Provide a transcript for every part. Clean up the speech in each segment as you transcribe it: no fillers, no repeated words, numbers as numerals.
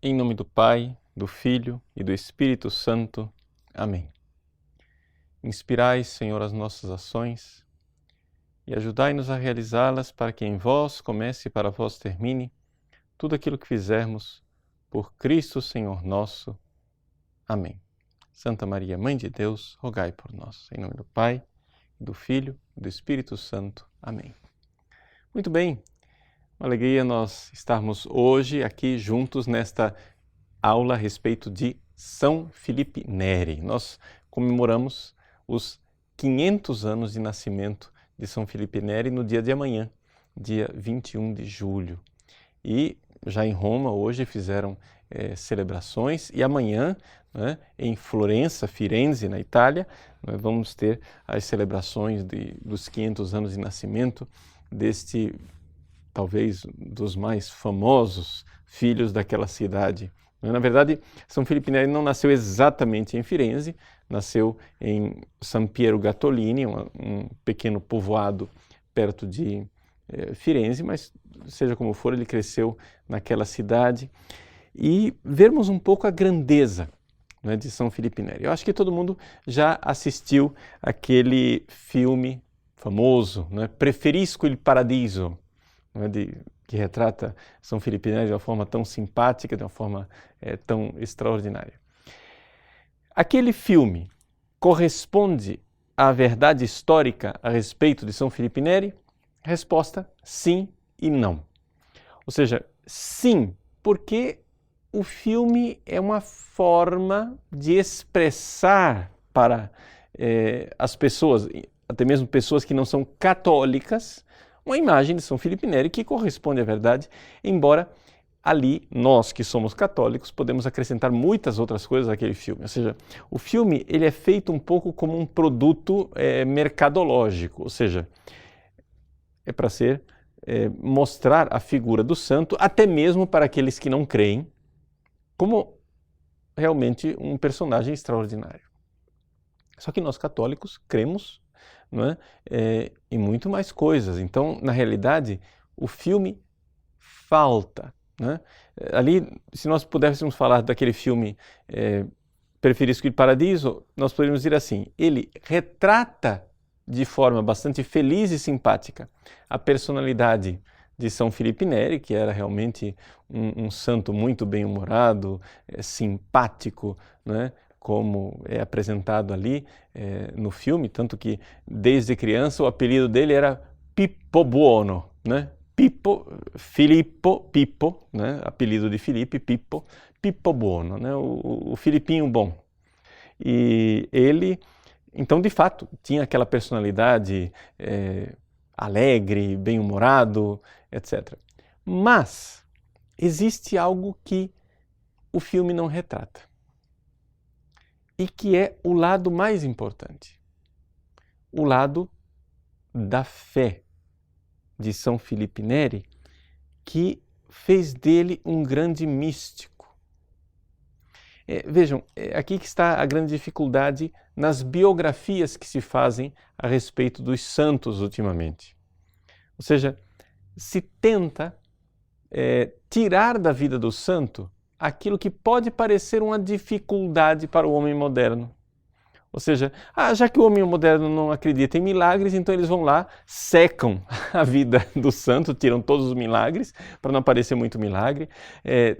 Em nome do Pai, do Filho e do Espírito Santo. Amém. Inspirai, Senhor, as nossas ações e ajudai-nos a realizá-las para que em vós comece e para vós termine tudo aquilo que fizermos por Cristo, Senhor nosso. Amém. Santa Maria, Mãe de Deus, rogai por nós. Em nome do Pai, do Filho e do Espírito Santo. Amém. Muito bem. Uma alegria nós estarmos hoje aqui juntos nesta aula a respeito de São Filipe Neri. Nós comemoramos os 500 anos de nascimento de São Filipe Neri no dia de amanhã, dia 21 de julho. E já em Roma hoje fizeram celebrações e amanhã, em Florença, Firenze, na Itália, nós vamos ter as celebrações dos 500 anos de nascimento deste, talvez, dos mais famosos filhos daquela cidade. Na verdade, São Filipe Neri não nasceu exatamente em Firenze, nasceu em San Piero Gattolini, um pequeno povoado perto de Firenze, mas seja como for, ele cresceu naquela cidade. E vermos um pouco a grandeza, de São Filipe Neri. Eu acho que todo mundo já assistiu aquele filme famoso, Preferisco il Paradiso, que retrata São Filipe Neri de uma forma tão simpática, de uma forma tão extraordinária. Aquele filme corresponde à verdade histórica a respeito de São Filipe Neri? Resposta: sim e não. Ou seja, sim, porque o filme é uma forma de expressar para as pessoas, até mesmo pessoas que não são católicas, uma imagem de São Filipe Neri que corresponde à verdade, embora ali nós que somos católicos podemos acrescentar muitas outras coisas àquele filme. Ou seja, o filme ele é feito um pouco como um produto mercadológico, ou seja, é para mostrar a figura do santo, até mesmo para aqueles que não creem, como realmente um personagem extraordinário. Só que nós católicos cremos em muito mais coisas. Então, na realidade, o filme falta. Ali, se nós pudéssemos falar daquele filme Preferisco il Paradiso, nós poderíamos dizer assim, ele retrata de forma bastante feliz e simpática a personalidade de São Filipe Neri, que era realmente um santo muito bem-humorado, simpático, como é apresentado ali no filme, tanto que desde criança o apelido dele era Pippo Buono, Filippo, apelido de Filipe, Pippo Buono, o Filipinho bom. E ele, então, de fato, tinha aquela personalidade alegre, bem-humorado, etc. Mas existe algo que o filme não retrata e que é o lado mais importante, o lado da fé de São Filipe Neri, que fez dele um grande místico. Vejam, aqui que está a grande dificuldade nas biografias que se fazem a respeito dos santos ultimamente. Ou seja, se tenta tirar da vida do santo aquilo que pode parecer uma dificuldade para o homem moderno. Ou seja, já que o homem moderno não acredita em milagres, então eles vão lá, secam a vida do santo, tiram todos os milagres, para não aparecer muito milagre.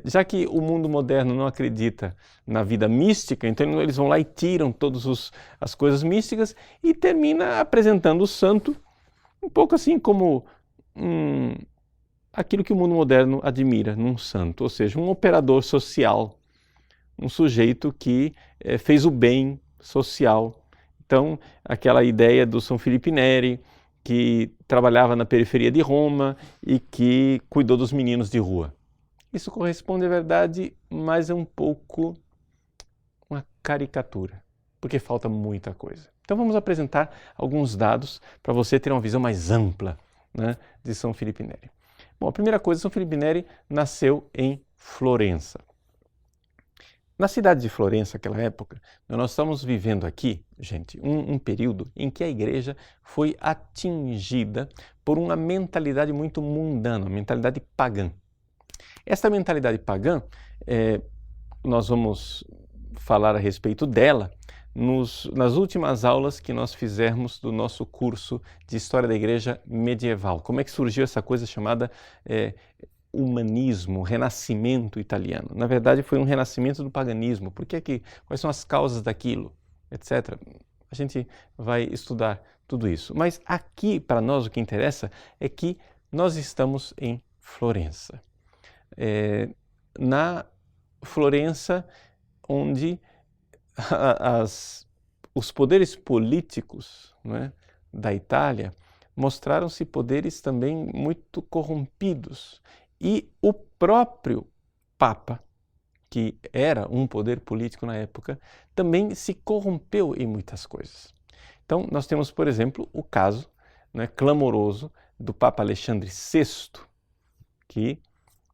Já que o mundo moderno não acredita na vida mística, então eles vão lá e tiram todas as coisas místicas e termina apresentando o santo um pouco assim como aquilo que o mundo moderno admira num santo, ou seja, um operador social, um sujeito que fez o bem social. Então, aquela ideia do São Filipe Neri, que trabalhava na periferia de Roma e que cuidou dos meninos de rua. Isso corresponde à verdade, mas é um pouco uma caricatura, porque falta muita coisa. Então vamos apresentar alguns dados para você ter uma visão mais ampla de São Filipe Neri. Bom, a primeira coisa, São Filipe Neri nasceu em Florença. Na cidade de Florença, naquela época, nós estamos vivendo aqui, gente, um período em que a igreja foi atingida por uma mentalidade muito mundana, uma mentalidade pagã. Esta mentalidade pagã nós vamos falar a respeito dela nas últimas aulas que nós fizermos do nosso curso de História da Igreja Medieval. Como é que surgiu essa coisa chamada humanismo, renascimento italiano? Na verdade, foi um renascimento do paganismo. Quais são as causas daquilo, etc. A gente vai estudar tudo isso. Mas aqui, para nós, o que interessa é que nós estamos em Florença. Na Florença, onde os poderes políticos, né, da Itália mostraram-se poderes também muito corrompidos. E o próprio Papa, que era um poder político na época, também se corrompeu em muitas coisas. Então, nós temos, por exemplo, o caso, né, clamoroso do Papa Alexandre VI, que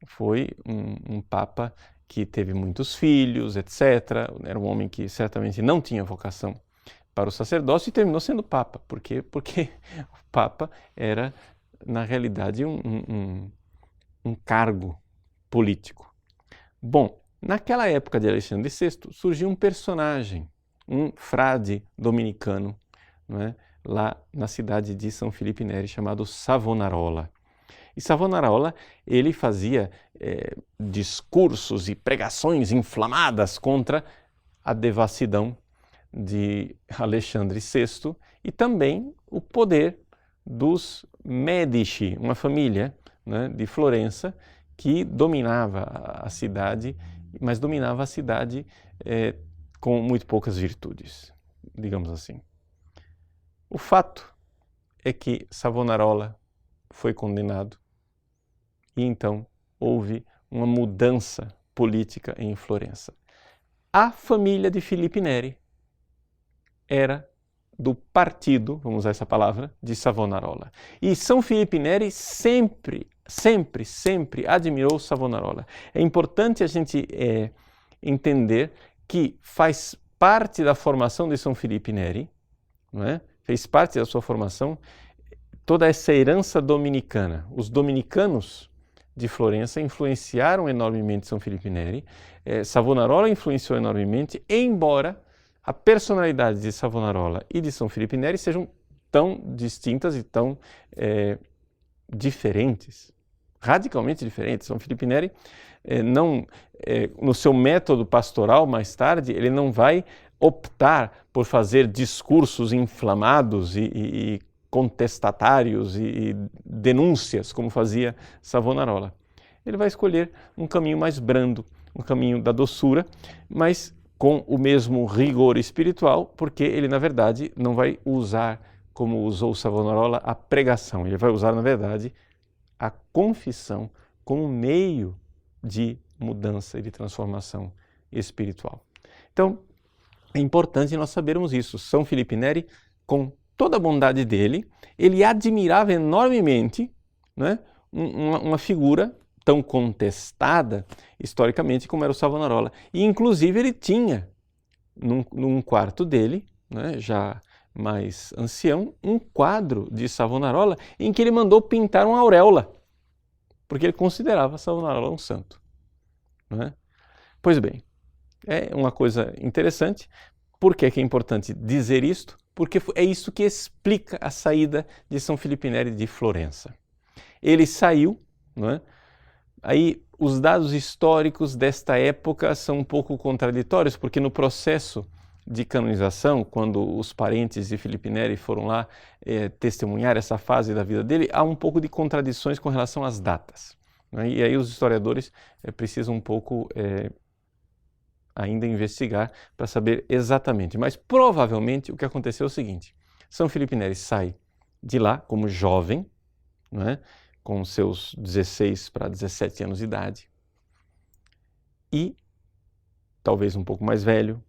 foi um Papa que teve muitos filhos, etc. Era um homem que certamente não tinha vocação para o sacerdócio e terminou sendo Papa. Por quê? Porque o Papa era, na realidade, um cargo político. Bom, naquela época de Alexandre VI, surgiu um personagem, um frade dominicano, não é? Lá na cidade de São Filipe Neri, chamado Savonarola. E Savonarola, ele fazia discursos e pregações inflamadas contra a devassidão de Alexandre VI e também o poder dos Medici, uma família, né, de Florença, que dominava a cidade, mas dominava a cidade com muito poucas virtudes, digamos assim. O fato é que Savonarola foi condenado e então houve uma mudança política em Florença. A família de Filipe Neri era do partido, vamos usar essa palavra, de Savonarola. E São Filipe Neri sempre admirou Savonarola. É importante a gente entender que faz parte da formação de São Filipe Neri, não é? Fez parte da sua formação toda essa herança dominicana. Os dominicanos de Florença influenciaram enormemente São Filipe Neri, Savonarola influenciou enormemente, embora a personalidade de Savonarola e de São Filipe Neri sejam tão distintas e tão diferentes, radicalmente diferentes. São Filipe Neri, no seu método pastoral mais tarde, ele não vai optar por fazer discursos inflamados e contestatários e denúncias, como fazia Savonarola. Ele vai escolher um caminho mais brando, um caminho da doçura, mas com o mesmo rigor espiritual, porque ele, na verdade, não vai usar, como usou Savonarola, a pregação. Ele vai usar, na verdade, a confissão como meio de mudança e de transformação espiritual. Então, é importante nós sabermos isso. São Filipe Neri, com toda a bondade dele, ele admirava enormemente, né, uma figura tão contestada historicamente como era o Savonarola. E, inclusive, ele tinha, num quarto dele, né, já mais ancião, um quadro de Savonarola em que ele mandou pintar uma auréola, porque ele considerava Savonarola um santo. Né? Pois bem, é uma coisa interessante. Por que é importante dizer isto? Porque é isso que explica a saída de São Filipe Neri de Florença. Ele saiu, não é? Aí os dados históricos desta época são um pouco contraditórios, porque no processo de canonização, quando os parentes de Filipe Neri foram lá testemunhar essa fase da vida dele, há um pouco de contradições com relação às datas. Né? E aí os historiadores precisam um pouco ainda investigar para saber exatamente. Mas provavelmente o que aconteceu é o seguinte: São Filipe Neri sai de lá como jovem, não é? Com seus 16 para 17 anos de idade, e talvez um pouco mais velho,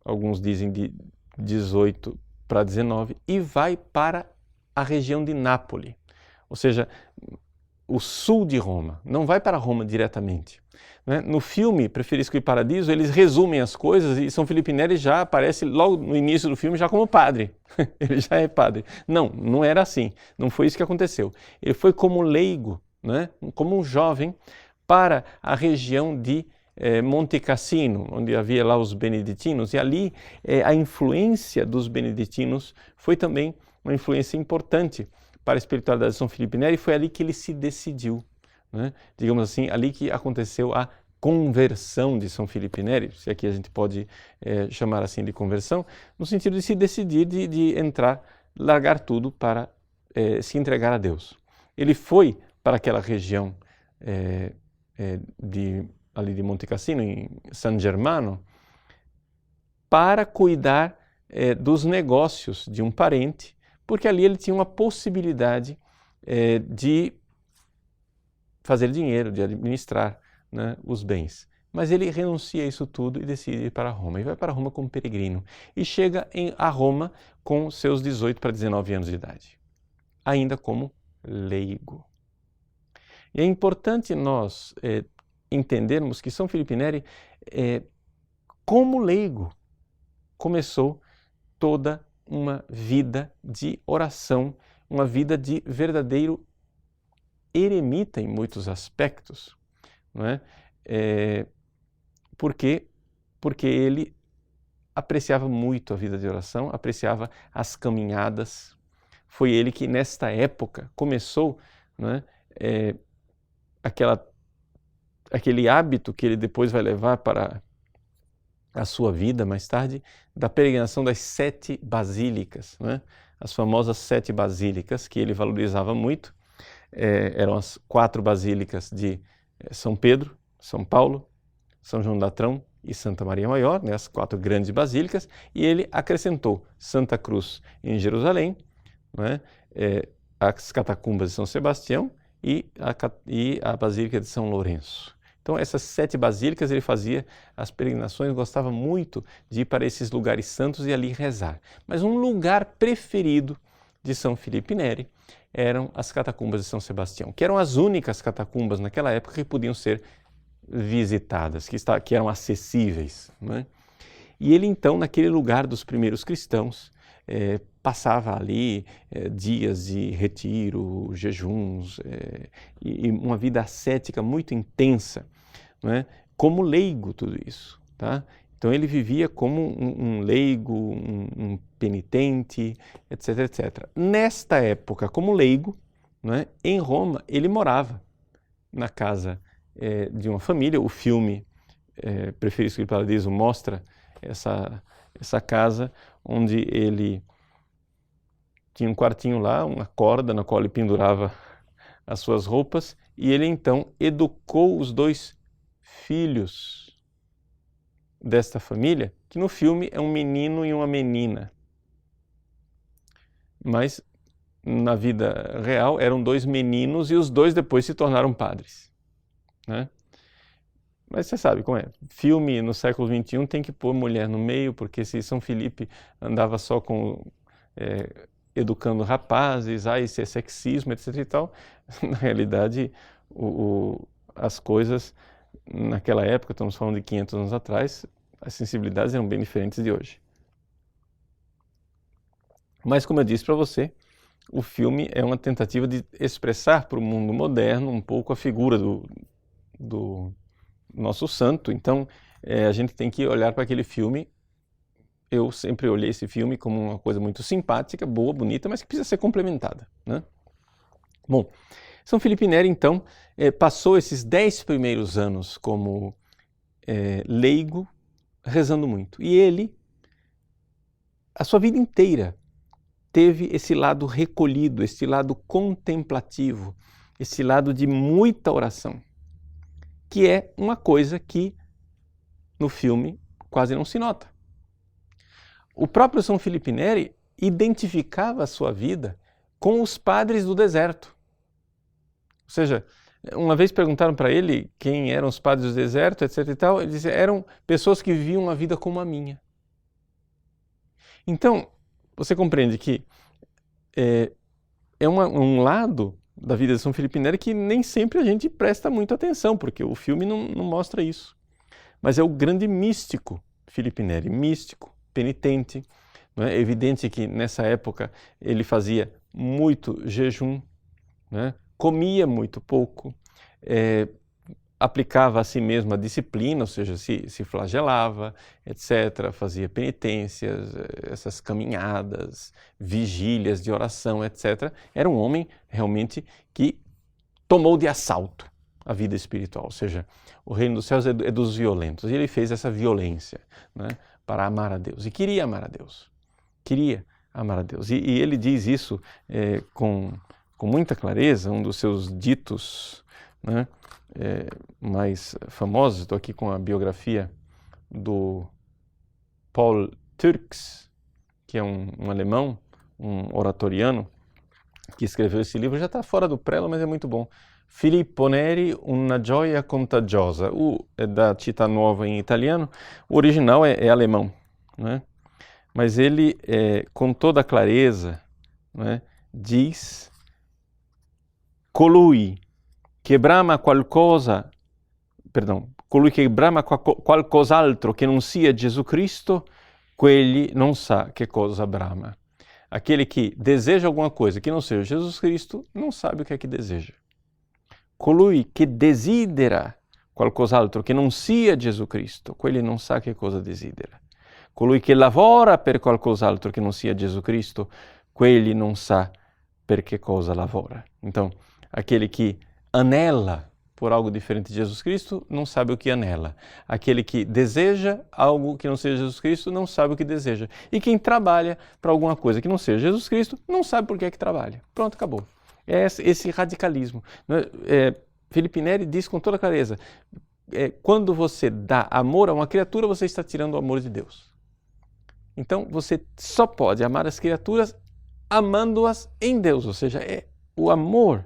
alguns dizem de 18 para 19, e vai para a região de Nápoles, ou seja, o sul de Roma, não vai para Roma diretamente. Né? No filme Preferisco ir Paradiso, eles resumem as coisas e São Filipe Neri já aparece logo no início do filme já como padre. Ele já é padre. Não, não era assim. Não foi isso que aconteceu. Ele foi como leigo, né? Como um jovem, para a região de Monte Cassino, onde havia lá os beneditinos, e ali a influência dos beneditinos foi também uma influência importante para a espiritualidade de São Felipe Neri, e foi ali que ele se decidiu, né? Digamos assim, ali que aconteceu a conversão de São Felipe Neri, se aqui a gente pode chamar assim de conversão, no sentido de se decidir de entrar, largar tudo para se entregar a Deus. Ele foi para aquela região ali de Monte Cassino, em San Germano, para cuidar dos negócios de um parente, porque ali ele tinha uma possibilidade de fazer dinheiro, de administrar, né, os bens. Mas ele renuncia a isso tudo e decide ir para Roma. E vai para Roma como peregrino. E chega a Roma com seus 18 para 19 anos de idade, ainda como leigo. E é importante nós entendermos que São Felipe Neri, como leigo, começou toda uma vida de oração, uma vida de verdadeiro eremita em muitos aspectos, não é? Porque ele apreciava muito a vida de oração, apreciava as caminhadas. Foi ele que, nesta época, começou, não é? Aquele hábito que ele depois vai levar para a sua vida mais tarde, da peregrinação das 7 basílicas, né? As famosas 7 basílicas que ele valorizava muito. Eram as 4 basílicas de São Pedro, São Paulo, São João da Trão e Santa Maria Maior, né? As 4 grandes basílicas, e ele acrescentou Santa Cruz em Jerusalém, né? As catacumbas de São Sebastião e a Basílica de São Lourenço. Então, essas 7 basílicas ele fazia as peregrinações, gostava muito de ir para esses lugares santos e ali rezar. Mas um lugar preferido de São Felipe Neri eram as catacumbas de São Sebastião, que eram as únicas catacumbas naquela época que podiam ser visitadas, que eram acessíveis, né? E ele então, naquele lugar dos primeiros cristãos, passava ali dias de retiro, jejuns e uma vida ascética muito intensa, não é? Como leigo tudo isso, tá? Então ele vivia como um leigo, um penitente, etc, etc. Nesta época, como leigo, não é? Em Roma, ele morava na casa de uma família. O filme Preferido do Paradiso mostra essa casa onde ele tinha um quartinho lá, uma corda na qual ele pendurava as suas roupas, e ele então educou os 2 filhos desta família, que no filme é um menino e uma menina. Mas na vida real eram 2 meninos e os 2 depois se tornaram padres, né? Mas você sabe como é. Filme no século XXI tem que pôr mulher no meio, porque se São Felipe andava só educando rapazes, isso é sexismo, etc e tal, na realidade as coisas naquela época, estamos falando de 500 anos atrás, as sensibilidades eram bem diferentes de hoje. Mas como eu disse para você, o filme é uma tentativa de expressar para o mundo moderno um pouco a figura do nosso santo. Então a gente tem que olhar para aquele filme. Eu sempre olhei esse filme como uma coisa muito simpática, boa, bonita, mas que precisa ser complementada, né? Bom, São Felipe Neri, então, passou esses 10 primeiros anos como leigo, rezando muito. E ele, a sua vida inteira, teve esse lado recolhido, esse lado contemplativo, esse lado de muita oração, que é uma coisa que no filme quase não se nota. O próprio São Felipe Neri identificava a sua vida com os padres do deserto. Ou seja, uma vez perguntaram para ele quem eram os padres do deserto, etc e tal, ele disse, eram pessoas que viviam uma vida como a minha. Então, você compreende que é um lado da vida de São Felipe Neri que nem sempre a gente presta muita atenção, porque o filme não mostra isso. Mas é o grande místico Felipe Neri, místico, penitente. Não é evidente que nessa época ele fazia muito jejum, né? Comia muito pouco, aplicava a si mesmo a disciplina, ou seja, se flagelava, etc., fazia penitências, essas caminhadas, vigílias de oração, etc. Era um homem realmente que tomou de assalto a vida espiritual, ou seja, o reino dos céus é dos violentos. E ele fez essa violência, né, para amar a Deus. E queria amar a Deus. Queria amar a Deus. E ele diz isso com muita clareza, um dos seus ditos, né, mais famosos. Estou aqui com a biografia do Paul Turks, que é um alemão, um oratoriano, que escreveu esse livro. Já está fora do prelo, mas é muito bom. Filippo Neri, Una gioia contagiosa. É da Città Nuova em italiano. O original é alemão, né? Mas ele, com toda a clareza, né, diz: colui che brama qualcos'altro che non sia Gesù Cristo, quegli non sa che cosa brama. Aquele que deseja alguma coisa que não seja Jesus Cristo, não sabe o que é que deseja. Colui che desidera qualcos'altro che non sia Gesù Cristo, quegli non sa che cosa desidera. Colui che lavora per qualcos'altro che non sia Gesù Cristo, quegli non sa per che cosa lavora. Então, aquele que anela por algo diferente de Jesus Cristo, não sabe o que anela. Aquele que deseja algo que não seja Jesus Cristo, não sabe o que deseja. E quem trabalha para alguma coisa que não seja Jesus Cristo, não sabe por que é que trabalha. Pronto, acabou. É esse radicalismo. Filipe Neri diz com toda clareza, quando você dá amor a uma criatura, você está tirando o amor de Deus. Então, você só pode amar as criaturas amando-as em Deus, ou seja, é o amor.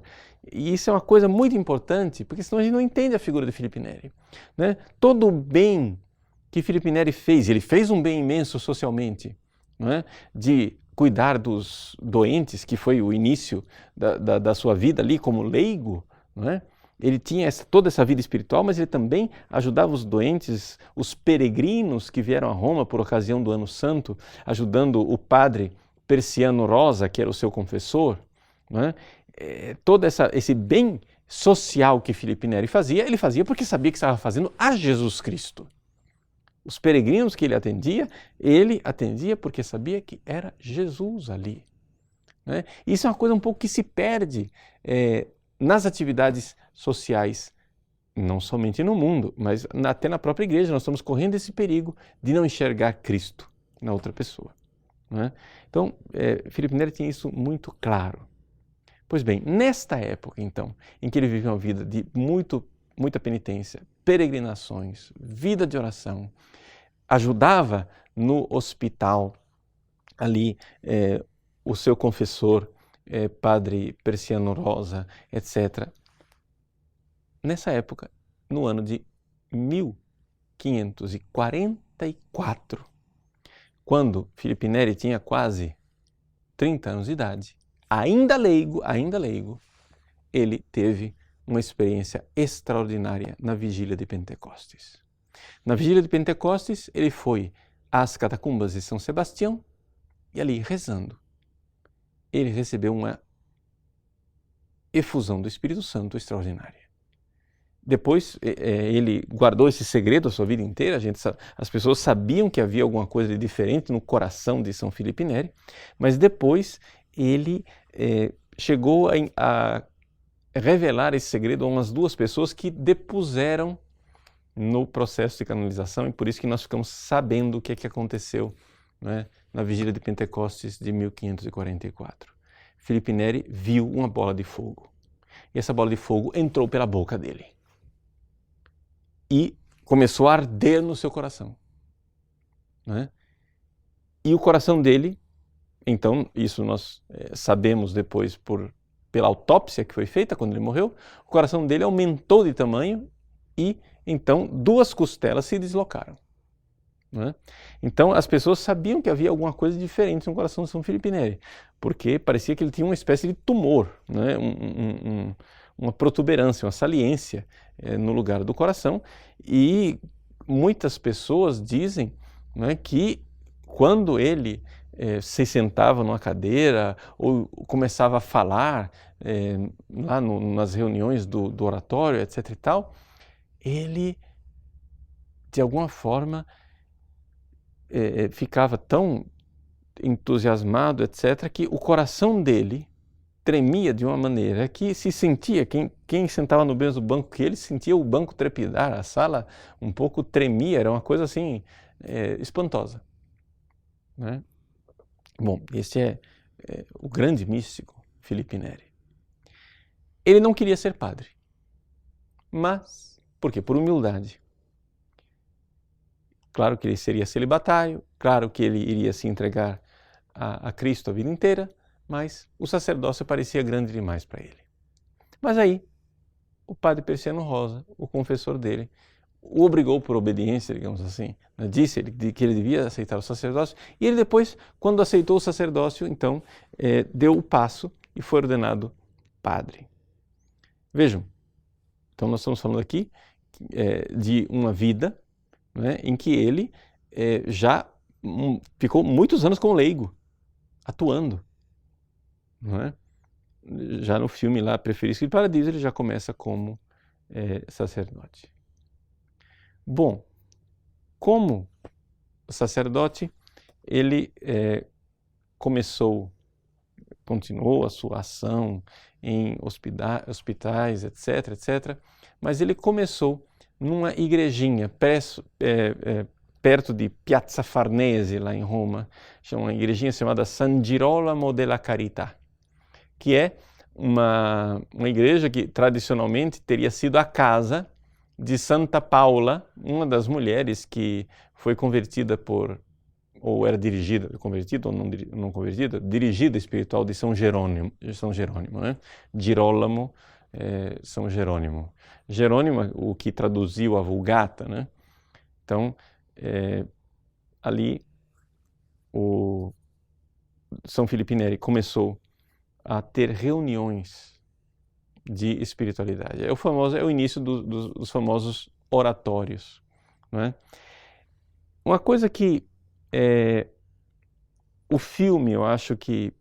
E isso é uma coisa muito importante, porque senão a gente não entende a figura de Filipe Neri, né? Todo o bem que Filipe Neri fez, ele fez um bem imenso socialmente, né? De cuidar dos doentes, que foi o início da sua vida ali como leigo, né? Ele tinha toda essa vida espiritual, mas ele também ajudava os doentes, os peregrinos que vieram a Roma por ocasião do Ano Santo, ajudando o padre Persiano Rosa, que era o seu confessor, né? Todo esse bem social que Filipe Neri fazia, ele fazia porque sabia que estava fazendo a Jesus Cristo. Os peregrinos que ele atendia porque sabia que era Jesus ali, né? Isso é uma coisa um pouco que se perde nas atividades sociais, não somente no mundo, mas até na própria igreja. Nós estamos correndo esse perigo de não enxergar Cristo na outra pessoa, né? Então, Filipe Neri tinha isso muito claro. Pois bem, nesta época, então, em que ele viveu uma vida de muita penitência, peregrinações, vida de oração, ajudava no hospital ali o seu confessor, padre Persiano Rosa, etc. Nessa época, no ano de 1544, quando Filipe Neri tinha quase 30 anos de idade, ainda leigo, ele teve uma experiência extraordinária na vigília de Pentecostes. Na vigília de Pentecostes, ele foi às catacumbas de São Sebastião e ali, rezando, ele recebeu uma efusão do Espírito Santo extraordinária. Depois, ele guardou esse segredo a sua vida inteira. As pessoas sabiam que havia alguma coisa de diferente no coração de São Filipe Neri, mas depois ele chegou a revelar esse segredo a umas 2 pessoas que depuseram no processo de canonização, e por isso que nós ficamos sabendo o que é que aconteceu, né, na vigília de Pentecostes de 1544. Filipe Neri viu uma bola de fogo, e essa bola de fogo entrou pela boca dele e começou a arder no seu coração, né? E o coração dele, então, isso nós sabemos depois pela autópsia que foi feita quando ele morreu, o coração dele aumentou de tamanho e, então, 2 costelas se deslocaram, né? Então, as pessoas sabiam que havia alguma coisa diferente no coração de São Filipe Neri, porque parecia que ele tinha uma espécie de tumor, né? Uma protuberância, uma saliência no lugar do coração, e muitas pessoas dizem, né, que quando ele se sentava numa cadeira ou começava a falar lá nas reuniões do oratório, etc. e tal, ele, de alguma forma, ficava tão entusiasmado, etc., que o coração dele tremia de uma maneira que se sentia, quem sentava no mesmo banco que ele, sentia o banco trepidar, a sala um pouco tremia, era uma coisa assim, espantosa, né? Bom, esse é o grande místico, Filipe Neri. Ele não queria ser padre, mas, por quê? Por humildade. Claro que ele seria celibatário, claro que ele iria se entregar a Cristo a vida inteira, mas o sacerdócio parecia grande demais para ele. Mas aí, o padre Persiano Rosa, o confessor dele, o obrigou por obediência, digamos assim, né? Disse que ele devia aceitar o sacerdócio, e ele depois, quando aceitou o sacerdócio, então, deu o passo e foi ordenado padre. Vejam, então nós estamos falando aqui de uma vida, né, em que ele já ficou muitos anos como leigo, atuando, não é? Já no filme lá, Preferido do Paradiso, ele já começa como sacerdote. Bom, como sacerdote, ele continuou a sua ação em hospitais, etc., etc., mas ele começou numa igrejinha perto de Piazza Farnese, lá em Roma, uma igrejinha chamada San Girolamo della Carità, que é uma igreja que tradicionalmente teria sido a casa de Santa Paula, uma das mulheres que foi convertida ou era dirigida, convertida ou não convertida, dirigida espiritual de São Jerônimo, né? Girolamo, São Jerônimo. Jerônimo, o que traduziu a Vulgata, né? Então, ali o São Filipe Neri começou a ter reuniões de espiritualidade. É o início dos famosos oratórios, né? Uma coisa que o filme, eu acho que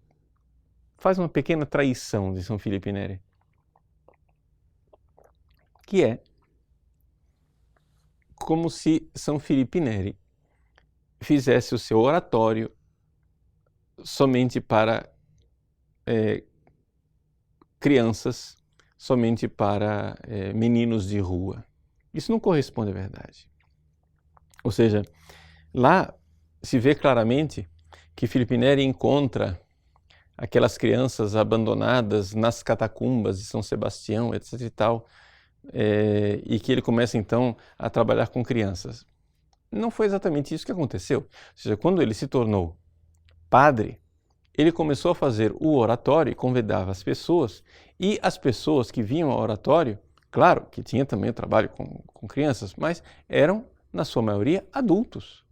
faz uma pequena traição de São Filipe Neri, que é como se São Filipe Neri fizesse o seu oratório somente para crianças, somente para meninos de rua. Isso não corresponde à verdade. Ou seja, lá se vê claramente que Filipe Neri encontra aquelas crianças abandonadas nas catacumbas de São Sebastião, etc. e tal, e que ele começa então a trabalhar com crianças. Não foi exatamente isso que aconteceu. Ou seja, quando ele se tornou padre, ele começou a fazer o oratório e convidava as pessoas, e as pessoas que vinham ao oratório, claro que tinha também o trabalho com crianças, mas eram, na sua maioria, adultos,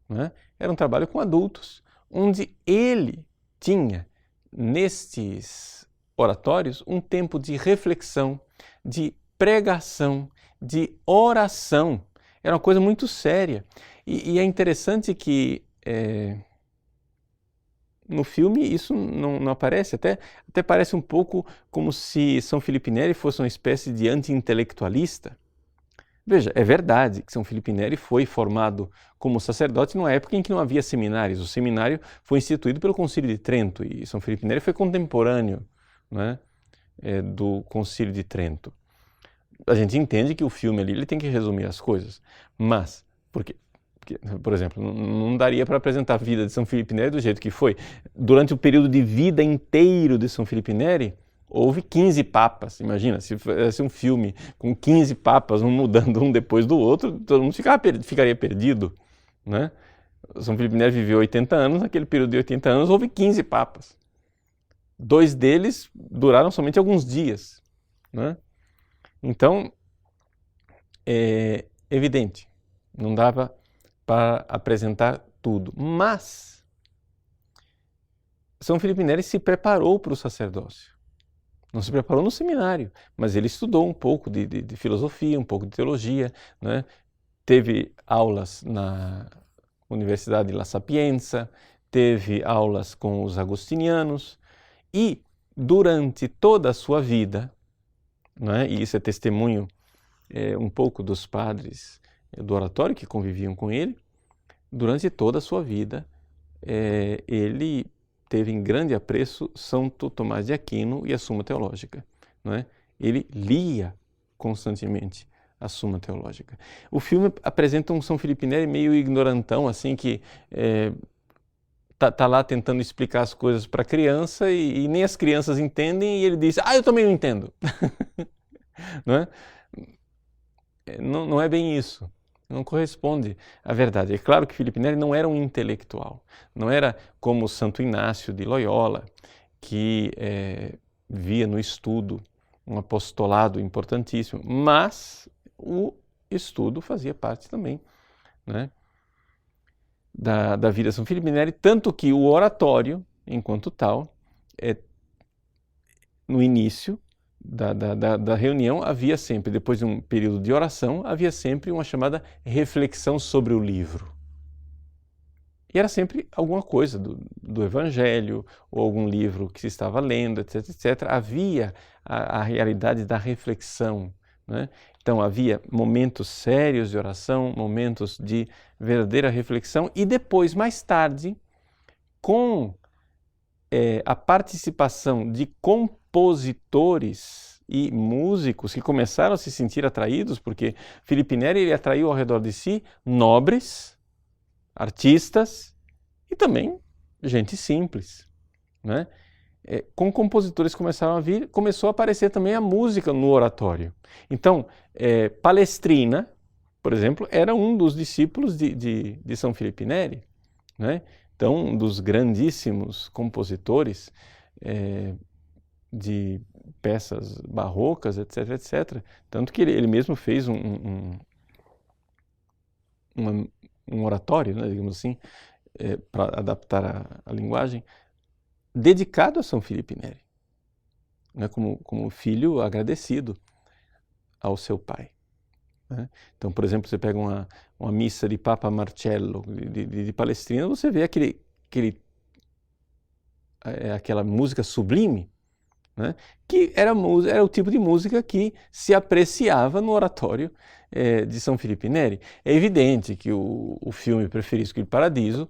né? Era um trabalho com adultos, onde ele tinha, nestes oratórios, um tempo de reflexão, de pregação, de oração. Era uma coisa muito séria. E é interessante que no filme isso não aparece, até parece um pouco como se São Filipe Neri fosse uma espécie de anti-intelectualista. Veja, é verdade que São Filipe Neri foi formado como sacerdote numa época em que não havia seminários. O seminário foi instituído pelo Concílio de Trento e São Filipe Neri foi contemporâneo, né, do Concílio de Trento. A gente entende que o filme ali ele tem que resumir as coisas, mas, porque, por exemplo, não daria para apresentar a vida de São Filipe Neri do jeito que foi. Durante o período de vida inteiro de São Filipe Neri, houve 15 papas. Imagina, se fosse um filme com 15 papas, um mudando um depois do outro, todo mundo ficaria perdido, né? São Filipe Neri viveu 80 anos, naquele período de 80 anos houve 15 papas. 2 deles duraram somente alguns dias, né? Então, é evidente, não dava para apresentar tudo, mas São Filipe Neri se preparou para o sacerdócio. Não se preparou no seminário, mas ele estudou um pouco de filosofia, um pouco de teologia, né? Teve aulas na Universidade de La Sapienza, teve aulas com os agostinianos e durante toda a sua vida, né? E isso é testemunho um pouco dos padres do oratório que conviviam com ele. Durante toda a sua vida, ele teve em grande apreço Santo Tomás de Aquino e a Suma Teológica, não é? Ele lia constantemente a Suma Teológica. O filme apresenta um São Felipe Neri meio ignorantão, assim, que tá lá tentando explicar as coisas para a criança e nem as crianças entendem, e ele diz, eu também não entendo. Não é? Não é bem isso. Não corresponde à verdade. É claro que Felipe Neri não era um intelectual. Não era como Santo Inácio de Loyola, que via no estudo um apostolado importantíssimo, mas o estudo fazia parte também, né, da vida de São Felipe Neri, tanto que o oratório, enquanto tal, no início da reunião havia sempre, depois de um período de oração, havia sempre uma chamada reflexão sobre o livro. E era sempre alguma coisa do Evangelho, ou algum livro que se estava lendo, etc, etc. Havia a realidade da reflexão, né? Então havia momentos sérios de oração, momentos de verdadeira reflexão, e depois, mais tarde, com a participação de compositores e músicos que começaram a se sentir atraídos, porque Felipe Neri ele atraiu ao redor de si nobres, artistas e também gente simples, né? Com compositores que começaram a vir, começou a aparecer também a música no oratório. Então, Palestrina, por exemplo, era um dos discípulos de São Felipe Neri, né? Então, um dos grandíssimos compositores de peças barrocas, etc, etc. Tanto que ele mesmo fez um oratório, né, digamos assim, para adaptar a linguagem, dedicado a São Felipe Neri, né, como filho agradecido ao seu pai, né? Então, por exemplo, você pega uma missa de Papa Marcello de Palestrina, você vê aquela música sublime, né, que era o tipo de música que se apreciava no oratório de São Felipe Neri. É evidente que o filme Preferisco il Paradiso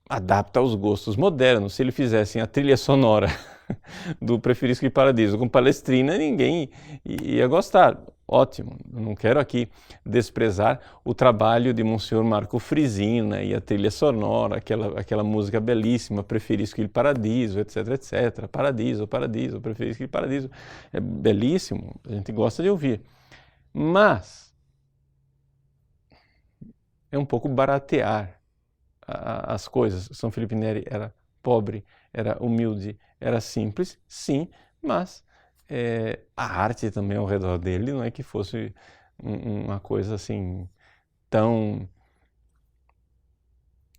adapta aos gostos modernos. Se ele fizesse a trilha sonora do Preferisco il Paradiso com Palestrina, ninguém ia gostar. Ótimo, não quero aqui desprezar o trabalho de Monsenhor Marco Frisina e a trilha sonora, aquela música belíssima, Preferisco il Paradiso, etc, etc. Paradiso, paradiso, Preferisco il Paradiso. É belíssimo, a gente gosta de ouvir. Mas é um pouco baratear as coisas. São Felipe Neri era pobre, era humilde, era simples, sim, mas a arte também ao redor dele não é que fosse uma coisa assim tão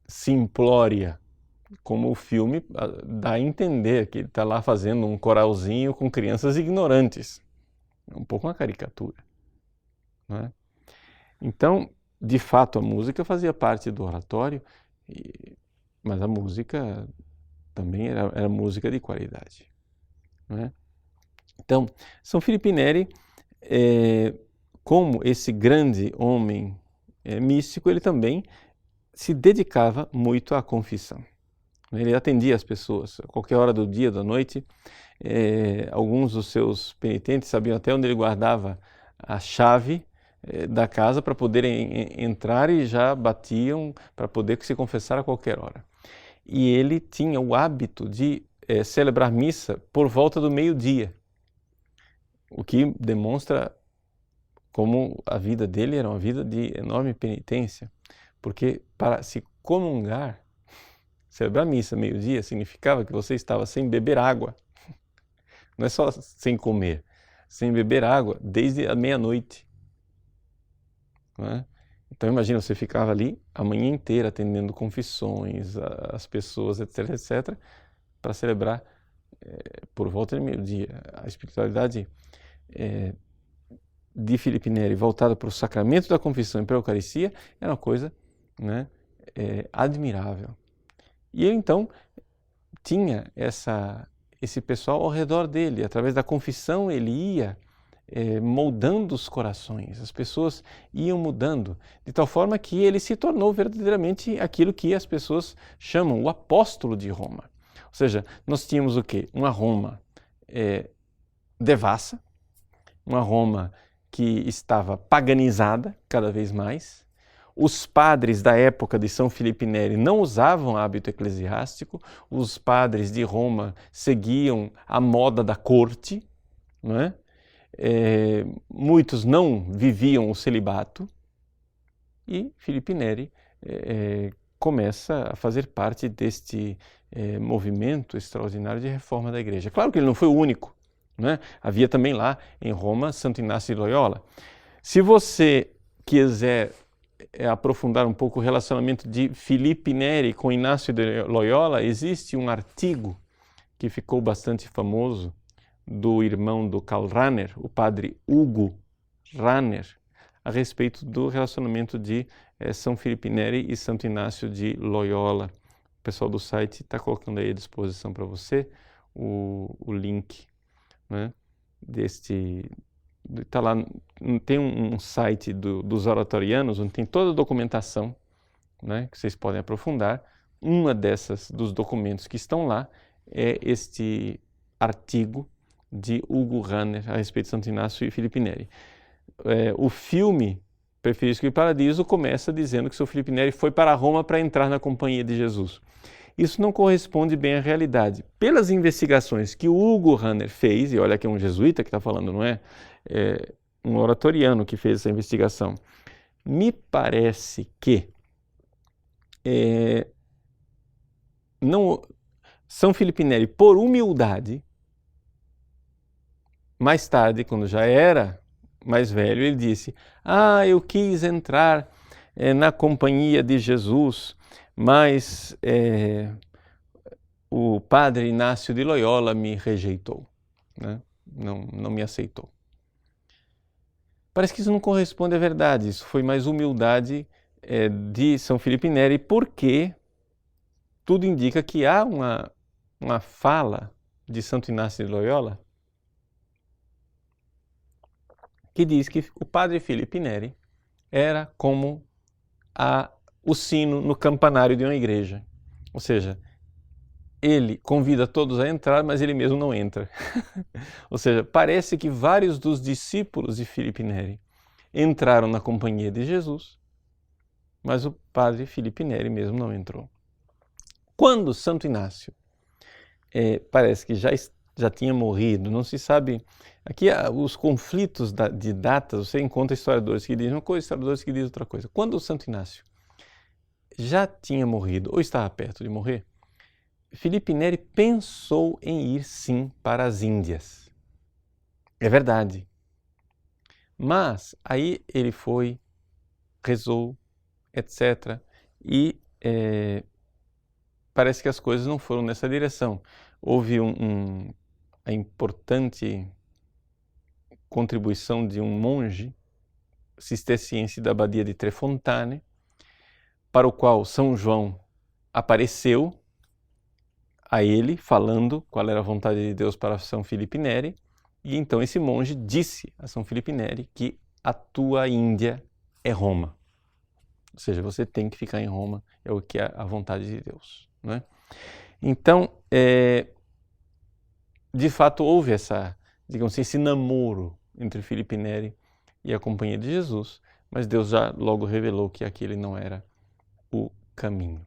simplória como o filme dá a entender, que ele está lá fazendo um coralzinho com crianças ignorantes. É um pouco uma caricatura, não é? Então, de fato, a música fazia parte do oratório, mas a música também era música de qualidade, não é? Então, São Felipe Neri, como esse grande homem místico, ele também se dedicava muito à confissão. Ele atendia as pessoas a qualquer hora do dia, da noite. Alguns dos seus penitentes sabiam até onde ele guardava a chave da casa para poderem entrar, e já batiam para poder se confessar a qualquer hora. E ele tinha o hábito de celebrar missa por volta do meio-dia, o que demonstra como a vida dele era uma vida de enorme penitência, porque para se comungar, celebrar missa meio-dia significava que você estava sem beber água, não é só sem comer, sem beber água desde a meia-noite, não é? Então imagina, você ficava ali a manhã inteira atendendo confissões, as pessoas, etc, etc, para celebrar por volta de meio-dia. A espiritualidade de Felipe Neri voltada para o sacramento da confissão e para a Eucaristia era uma coisa, né, admirável. E ele então tinha esse pessoal ao redor dele. Através da confissão ele ia moldando os corações. As pessoas iam mudando, de tal forma que ele se tornou verdadeiramente aquilo que as pessoas chamam o apóstolo de Roma. Ou seja, nós tínhamos o quê? Uma Roma devassa, uma Roma que estava paganizada cada vez mais. Os padres da época de São Filipe Neri não usavam hábito eclesiástico, os padres de Roma seguiam a moda da corte, não é? Muitos não viviam o celibato e Filipe Neri começa a fazer parte deste movimento extraordinário de reforma da igreja. Claro que ele não foi o único, né? Havia também lá em Roma Santo Inácio de Loyola. Se você quiser aprofundar um pouco o relacionamento de Filipe Neri com Inácio de Loyola, existe um artigo que ficou bastante famoso do irmão do Karl Rahner, o padre Hugo Rahner, a respeito do relacionamento de São Filipe Neri e Santo Inácio de Loyola. O pessoal do site está colocando aí à disposição para você o link, né, deste... Tá lá, tem um site dos oratorianos, onde tem toda a documentação, né, que vocês podem aprofundar. Uma dos documentos que estão lá é este artigo de Hugo Rahner a respeito de Santo Inácio e Filipe Neri. O filme Perfeirisco e Paradiso começa dizendo que São Filipe Neri foi para Roma para entrar na companhia de Jesus. Isso não corresponde bem à realidade. Pelas investigações que o Hugo Rahner fez, e olha que é um jesuíta que está falando, não é? Um oratoriano que fez essa investigação, me parece que São Filipe Neri, por humildade, mais tarde, quando já era mais velho, ele disse: eu quis entrar na companhia de Jesus, mas o padre Inácio de Loyola me rejeitou, né? Não me aceitou. Parece que isso não corresponde à verdade, isso foi mais humildade de São Filipe Neri, porque tudo indica que há uma fala de Santo Inácio de Loyola que diz que o padre Filipe Neri era como o sino no campanário de uma igreja. Ou seja, ele convida todos a entrar, mas ele mesmo não entra. Ou seja, parece que vários dos discípulos de Filipe Neri entraram na companhia de Jesus, mas o padre Filipe Neri mesmo não entrou. Quando Santo Inácio parece que já tinha morrido, não se sabe. Aqui os conflitos de datas, você encontra historiadores que dizem uma coisa, historiadores que dizem outra coisa. Quando o Santo Inácio já tinha morrido ou estava perto de morrer, Filipe Neri pensou em ir sim para as Índias. É verdade. Mas aí ele foi, rezou, etc. E parece que as coisas não foram nessa direção. Houve a importante contribuição de um monge cisterciense da abadia de Trefontane, para o qual São João apareceu a ele, falando qual era a vontade de Deus para São Filipe Neri, e então esse monge disse a São Filipe Neri que a tua Índia é Roma. Ou seja, você tem que ficar em Roma, é o que é a vontade de Deus, não é? Então, de fato, houve esse namoro entre Filipe Neri e a companhia de Jesus, mas Deus já logo revelou que aquele não era o caminho.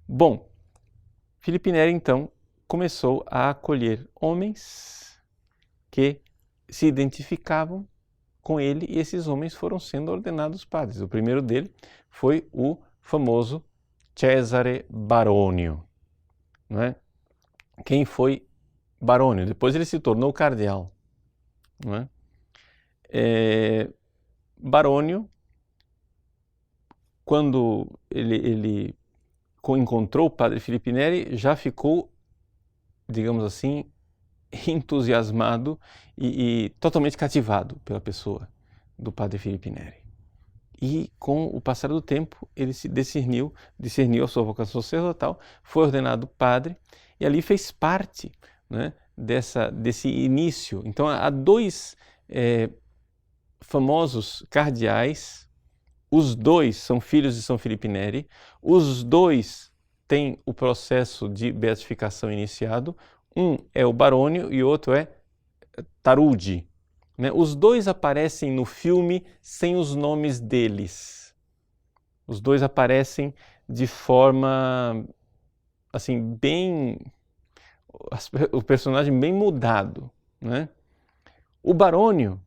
Bom, Filipe Neri então começou a acolher homens que se identificavam com ele, e esses homens foram sendo ordenados padres. O primeiro dele foi o famoso Cesare Baronio, não é? Quem foi Baronio? Depois ele se tornou cardeal, não é? Baronio, quando ele encontrou o padre Filipe Neri, já ficou, digamos assim, entusiasmado e totalmente cativado pela pessoa do padre Filipe Neri. E com o passar do tempo, ele se discerniu a sua vocação sacerdotal, foi ordenado padre e ali fez parte, né, desse início. Então há dois famosos cardeais. Os dois são filhos de São Filipe Neri. Os dois têm o processo de beatificação iniciado. Um é o Barônio e o outro é Tarudi. Né? Os dois aparecem no filme sem os nomes deles. Os dois aparecem de forma, assim, bem... o personagem bem mudado. Né? O Barônio,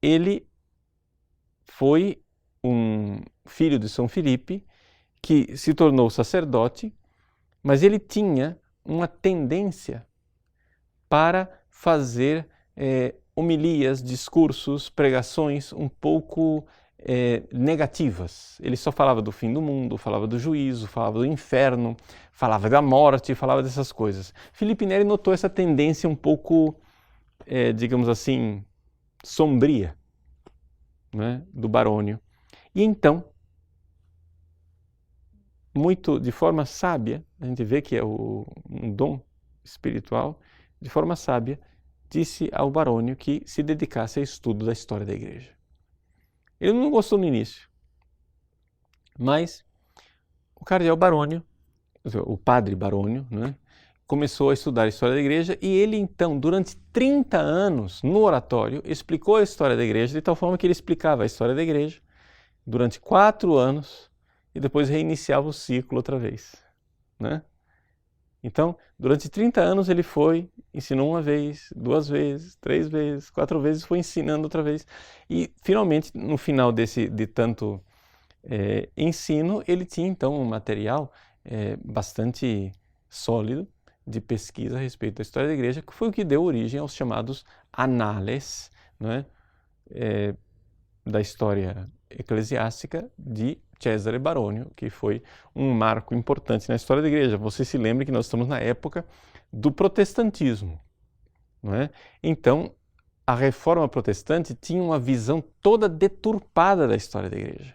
ele foi um filho de São Filipe que se tornou sacerdote, mas ele tinha uma tendência para fazer homilias, discursos, pregações um pouco negativas. Ele só falava do fim do mundo, falava do juízo, falava do inferno, falava da morte, falava dessas coisas. Filipe Neri notou essa tendência um pouco, digamos assim, sombria, né, do Barônio. E então, muito de forma sábia, a gente vê que é um dom espiritual, de forma sábia, disse ao Barônio que se dedicasse ao estudo da história da Igreja. Ele não gostou no início, mas o cardeal Barônio, o padre Barônio, né, começou a estudar a história da Igreja e ele então, durante 30 anos, no oratório, explicou a história da Igreja de tal forma que ele explicava a história da Igreja durante 4 anos e depois reiniciava o ciclo outra vez, né? Então, durante 30 anos ele foi, ensinou uma vez, 2 vezes, 3 vezes, 4 vezes, foi ensinando outra vez. E, finalmente, no final de tanto ensino, ele tinha então um material bastante sólido de pesquisa a respeito da história da Igreja, que foi o que deu origem aos chamados anales, né, da história eclesiástica de Cesare Baronio, que foi um marco importante na história da Igreja. Você se lembra que nós estamos na época do protestantismo, não é? Então, a Reforma Protestante tinha uma visão toda deturpada da história da Igreja.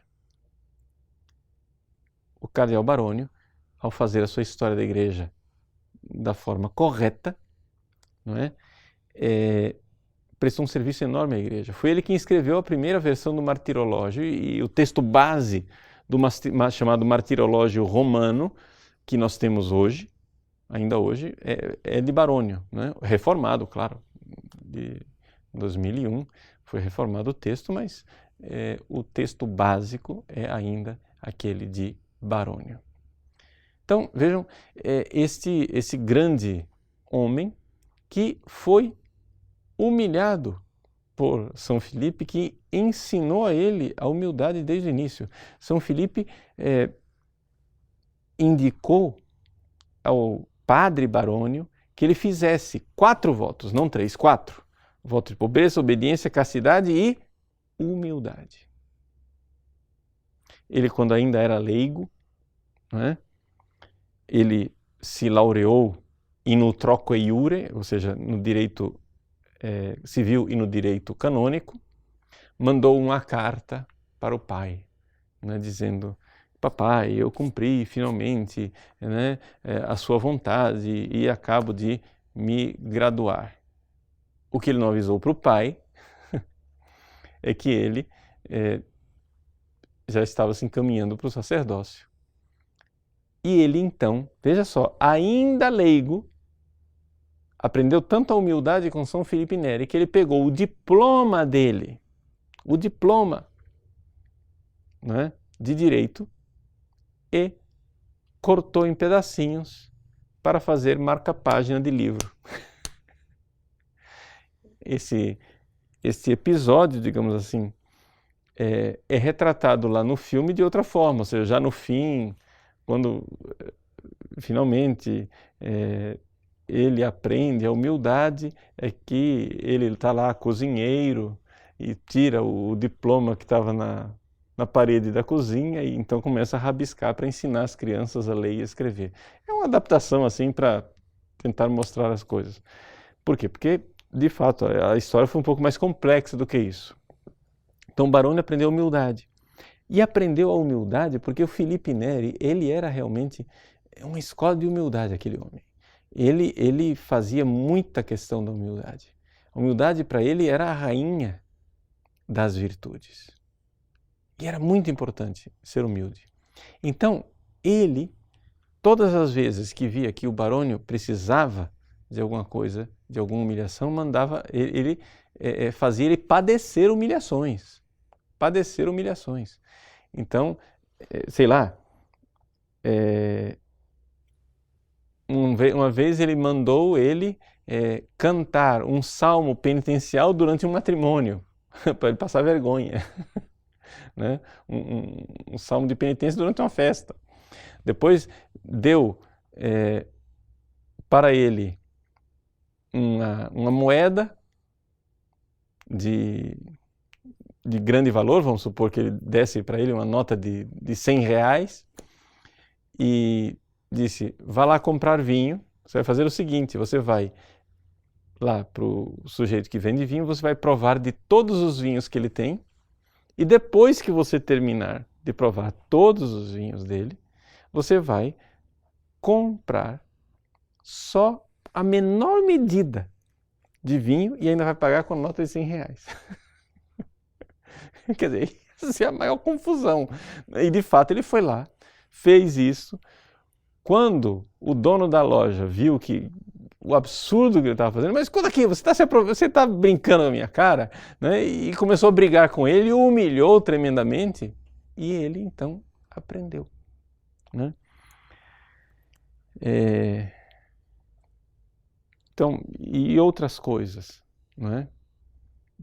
O cardeal Baronio, ao fazer a sua história da Igreja da forma correta, não é? Prestou um serviço enorme à Igreja. Foi ele quem escreveu a primeira versão do Martirológio e o texto base do chamado Martirológio Romano, que nós temos hoje, ainda hoje, é de Barônio, né? Reformado, claro, de 2001 foi reformado o texto, mas o texto básico é ainda aquele de Barônio. Então, vejam, esse grande homem que foi humilhado por São Filipe, que ensinou a ele a humildade desde o início. São Filipe indicou ao padre Barônio que ele fizesse 4 votos, não 3, 4. Voto de pobreza, obediência, castidade e humildade. Ele, quando ainda era leigo, né, ele se laureou in utroque iure, ou seja, no direito civil e no direito canônico, mandou uma carta para o pai, né, dizendo: papai, eu cumpri finalmente, né, a sua vontade e acabo de me graduar. O que ele não avisou para o pai é que ele já estava se encaminhando para o sacerdócio. E ele então, veja só, ainda leigo, aprendeu tanto a humildade com São Filipe Neri que ele pegou o diploma dele, o diploma, né, de direito, e cortou em pedacinhos para fazer marca-página de livro. Esse episódio, digamos assim, é retratado lá no filme de outra forma, ou seja, já no fim, quando finalmente ele aprende a humildade, é que ele está lá cozinheiro e tira o diploma que estava na parede da cozinha e então começa a rabiscar para ensinar as crianças a ler e a escrever. É uma adaptação assim para tentar mostrar as coisas. Por quê? Porque, de fato, a história foi um pouco mais complexa do que isso. Então, Barônio aprendeu humildade. E aprendeu a humildade porque o Filipe Neri, ele era realmente uma escola de humildade, aquele homem. Ele fazia muita questão da humildade. A humildade para ele era a rainha das virtudes. E era muito importante ser humilde. Então, ele, todas as vezes que via que o Barônio precisava de alguma coisa, de alguma humilhação, fazia ele padecer humilhações. Padecer humilhações. Então, sei lá, uma vez ele mandou ele cantar um salmo penitencial durante um matrimônio, para ele passar vergonha. Né? Um salmo de penitência durante uma festa. Depois deu para ele uma moeda de grande valor, vamos supor que ele desse para ele uma nota de 100 reais e disse, vá lá comprar vinho, você vai fazer o seguinte, você vai lá para o sujeito que vende vinho, você vai provar de todos os vinhos que ele tem e depois que você terminar de provar todos os vinhos dele, você vai comprar só a menor medida de vinho e ainda vai pagar com nota de 100 reais. Quer dizer, isso é a maior confusão. E de fato ele foi lá, fez isso. Quando o dono da loja viu que o absurdo que ele estava fazendo, mas escuta aqui, você está brincando na minha cara, né? E começou a brigar com ele, o humilhou tremendamente, e ele então aprendeu. Né? Então, e outras coisas, né?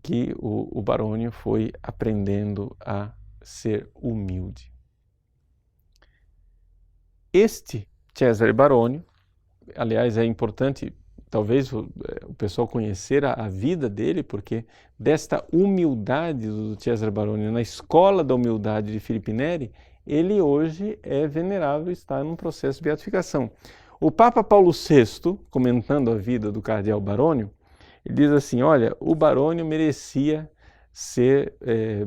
Que o Barônio foi aprendendo a ser humilde. Este Cesare Barônio, aliás, é importante talvez o pessoal conhecer a vida dele, porque desta humildade do Cesare Barônio na escola da humildade de Filipe Neri, ele hoje é venerável e está num processo de beatificação. O Papa Paulo VI, comentando a vida do cardeal Barônio, ele diz assim, olha, o Barônio merecia ser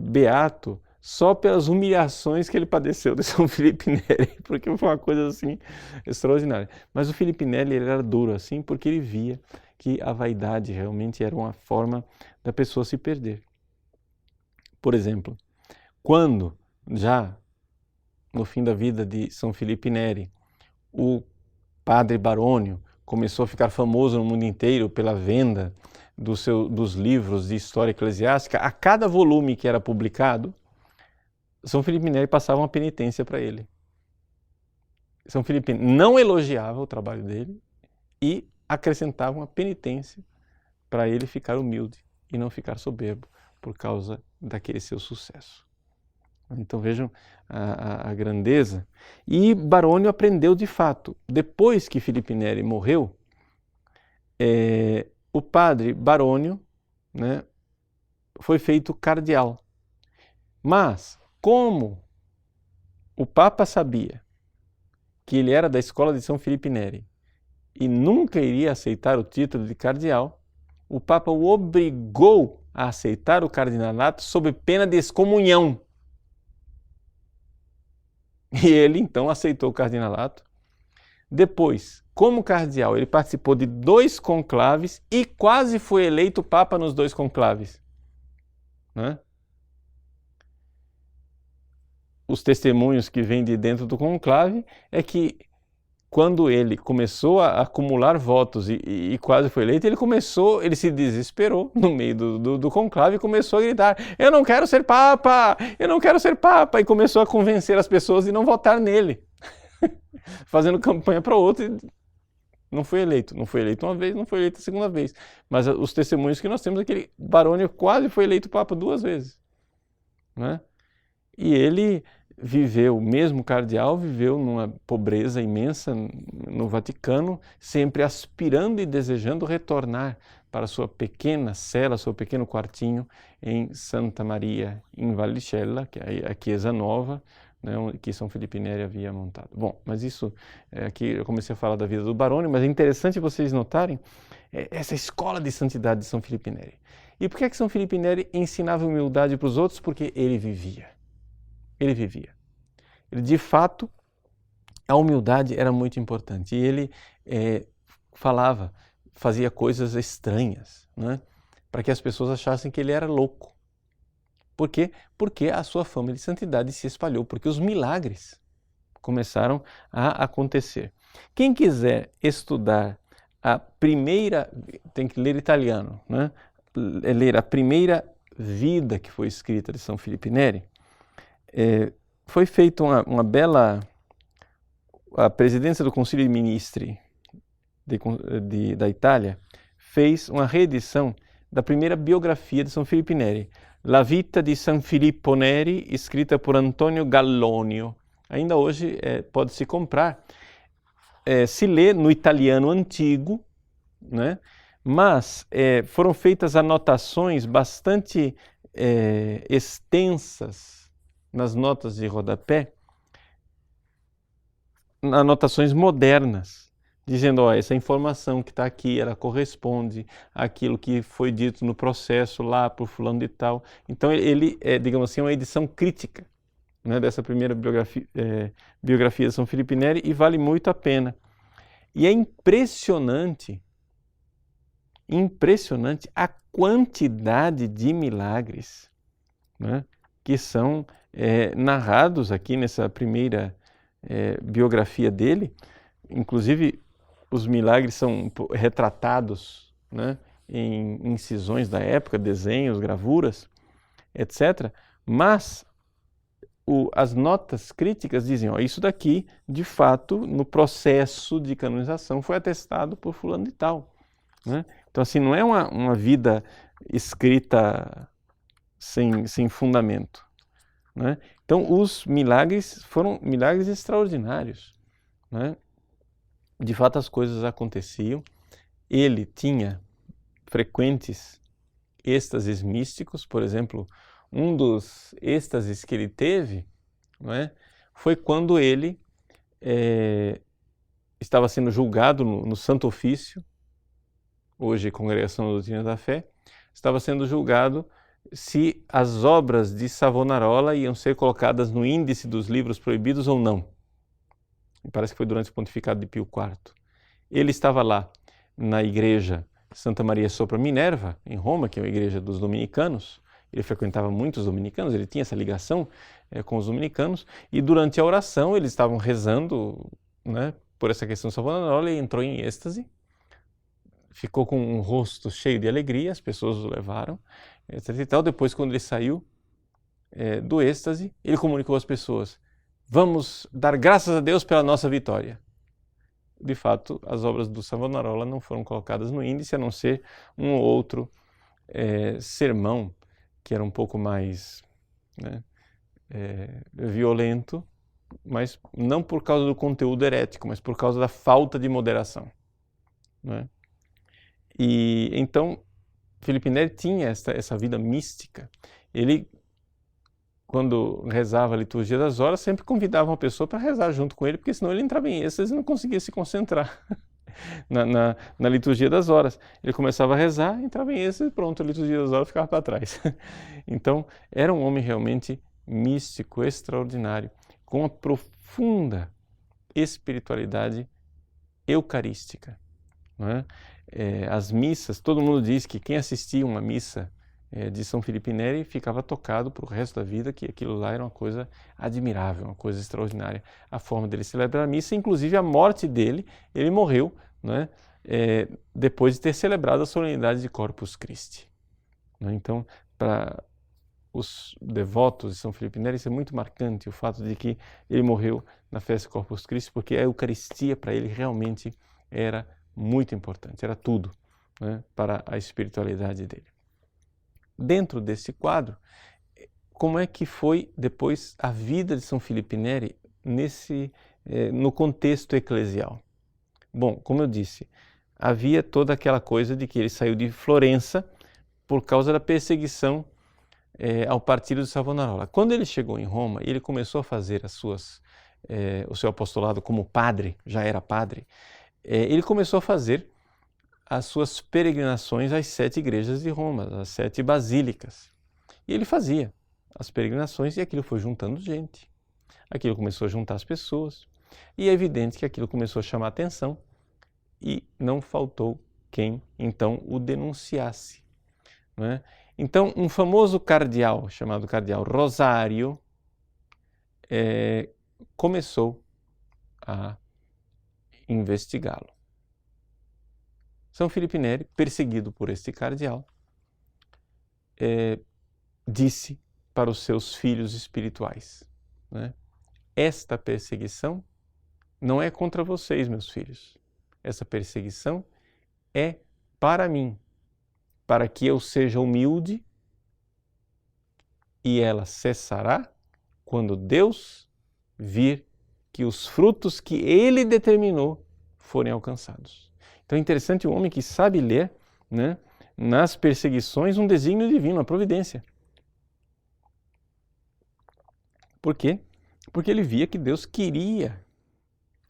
beato só pelas humilhações que ele padeceu de São Filipe Neri, porque foi uma coisa assim extraordinária. Mas o Filipe Neri ele era duro assim porque ele via que a vaidade realmente era uma forma da pessoa se perder. Por exemplo, quando já no fim da vida de São Filipe Neri, o padre Barônio começou a ficar famoso no mundo inteiro pela venda dos livros de história eclesiástica, a cada volume que era publicado, São Filipe Neri passava uma penitência para ele. São Filipe não elogiava o trabalho dele e acrescentava uma penitência para ele ficar humilde e não ficar soberbo por causa daquele seu sucesso. Então vejam a grandeza. E Barônio aprendeu de fato. Depois que Filipe Neri morreu, o padre Barônio, né, foi feito cardeal. Mas como o Papa sabia que ele era da escola de São Filipe Neri e nunca iria aceitar o título de cardeal, o Papa o obrigou a aceitar o cardinalato sob pena de excomunhão. E ele então aceitou o cardinalato. Depois, como cardeal, ele participou de 2 conclaves e quase foi eleito Papa nos 2 conclaves. Né? Os testemunhos que vêm de dentro do conclave é que quando ele começou a acumular votos e quase foi eleito, ele se desesperou no meio do conclave e começou a gritar, eu não quero ser Papa, eu não quero ser Papa, e começou a convencer as pessoas de não votar nele, fazendo campanha para outro e não foi eleito. Não foi eleito uma vez, não foi eleito a segunda vez, mas os testemunhos que nós temos é que aquele Barônio quase foi eleito Papa 2 vezes. Né? E ele viveu, mesmo cardeal, viveu numa pobreza imensa no Vaticano, sempre aspirando e desejando retornar para sua pequena cela, seu pequeno quartinho em Santa Maria, em Vallicella, que é a Chiesa Nova, né, que São Filipe Neri havia montado. Bom, mas isso, aqui eu comecei a falar da vida do Barônio, mas é interessante vocês notarem essa escola de santidade de São Filipe Neri. E por que São Filipe Neri ensinava humildade para os outros? Porque ele vivia. Ele vivia. Ele, de fato, a humildade era muito importante. E ele fazia coisas estranhas, né? para que as pessoas achassem que ele era louco. Por quê? Porque a sua fama de santidade se espalhou, porque os milagres começaram a acontecer. Quem quiser estudar a primeira, tem que ler italiano, né? Ler a primeira vida que foi escrita de São Filippo Neri, foi feita uma bela... A presidência do Conselho de Ministri da Itália fez uma reedição da primeira biografia de São Filippo Neri, La Vita di San Filippo Neri, escrita por Antonio Gallonio. Ainda hoje pode-se comprar. Se lê no italiano antigo, né? Mas foram feitas anotações bastante extensas nas notas de rodapé, anotações modernas, dizendo, essa informação que está aqui, ela corresponde àquilo que foi dito no processo lá por fulano de tal. Então ele digamos assim, uma edição crítica, né, dessa primeira biografia de São Filippo Neri, e vale muito a pena. E é impressionante a quantidade de milagres, né, que são narrados aqui nessa primeira biografia dele. Inclusive, os milagres são retratados, né, em incisões da época, desenhos, gravuras, etc. Mas as notas críticas dizem, isso daqui, de fato, no processo de canonização, foi atestado por fulano de tal, né? Então, assim, não é uma vida escrita sem fundamento, né? Então, os milagres foram milagres extraordinários, né? De fato, as coisas aconteciam. Ele tinha frequentes êxtases místicos. Por exemplo, um dos êxtases que ele teve, né, foi quando ele estava sendo julgado no Santo Ofício, hoje Congregação da Doutrina da Fé, estava sendo julgado se as obras de Savonarola iam ser colocadas no índice dos livros proibidos ou não. Parece que foi durante o pontificado de Pio IV. Ele estava lá na igreja Santa Maria Sopra Minerva, em Roma, que é uma igreja dos dominicanos. Ele frequentava muitos dominicanos, ele tinha essa ligação com os dominicanos, e durante a oração eles estavam rezando, né, por essa questão de Savonarola, e entrou em êxtase, ficou com um rosto cheio de alegria, as pessoas o levaram, etc. E tal. Depois, quando ele saiu do êxtase, ele comunicou às pessoas: vamos dar graças a Deus pela nossa vitória. De fato, as obras do Savonarola não foram colocadas no índice, a não ser um ou outro sermão, que era um pouco mais, né, violento, mas não por causa do conteúdo herético, mas por causa da falta de moderação, né? E então, Filippo Neri tinha essa vida mística. Ele, quando rezava a liturgia das horas, sempre convidava uma pessoa para rezar junto com ele, porque senão ele entrava em êxtase e não conseguia se concentrar na liturgia das horas. Ele começava a rezar, entrava em êxtase e pronto, a liturgia das horas ficava para trás. Então, era um homem realmente místico, extraordinário, com uma profunda espiritualidade eucarística, não é? As missas, todo mundo diz que quem assistia uma missa de São Filippo Neri ficava tocado para o resto da vida, que aquilo lá era uma coisa admirável, uma coisa extraordinária. A forma dele celebrar a missa, inclusive a morte dele, ele morreu, né, depois de ter celebrado a solenidade de Corpus Christi, né? Então, para os devotos de São Filippo Neri, isso é muito marcante, o fato de que ele morreu na festa de Corpus Christi, porque a Eucaristia para ele realmente era muito importante, era tudo, né, para a espiritualidade dele. Dentro desse quadro, como é que foi depois a vida de São Filippo Neri no contexto eclesial? Bom, como eu disse, havia toda aquela coisa de que ele saiu de Florença por causa da perseguição ao partido de Savonarola. Quando ele chegou em Roma, ele começou a fazer o seu apostolado como padre, já era padre. Ele começou a fazer as suas peregrinações às 7 igrejas de Roma, às 7 basílicas. E ele fazia as peregrinações e aquilo foi juntando gente. Aquilo começou a juntar as pessoas. E é evidente que aquilo começou a chamar a atenção e não faltou quem então o denunciasse. né? Então, um famoso cardeal, chamado cardeal Rosário, começou a investigá-lo. São Filipe Neri, perseguido por este cardeal, disse para os seus filhos espirituais, né? Esta perseguição não é contra vocês, meus filhos. Essa perseguição é para mim, para que eu seja humilde, e ela cessará quando Deus vir que os frutos que Ele determinou forem alcançados. Então é interessante um homem que sabe ler, né, nas perseguições um desígnio divino, uma providência. Por quê? Porque ele via que Deus queria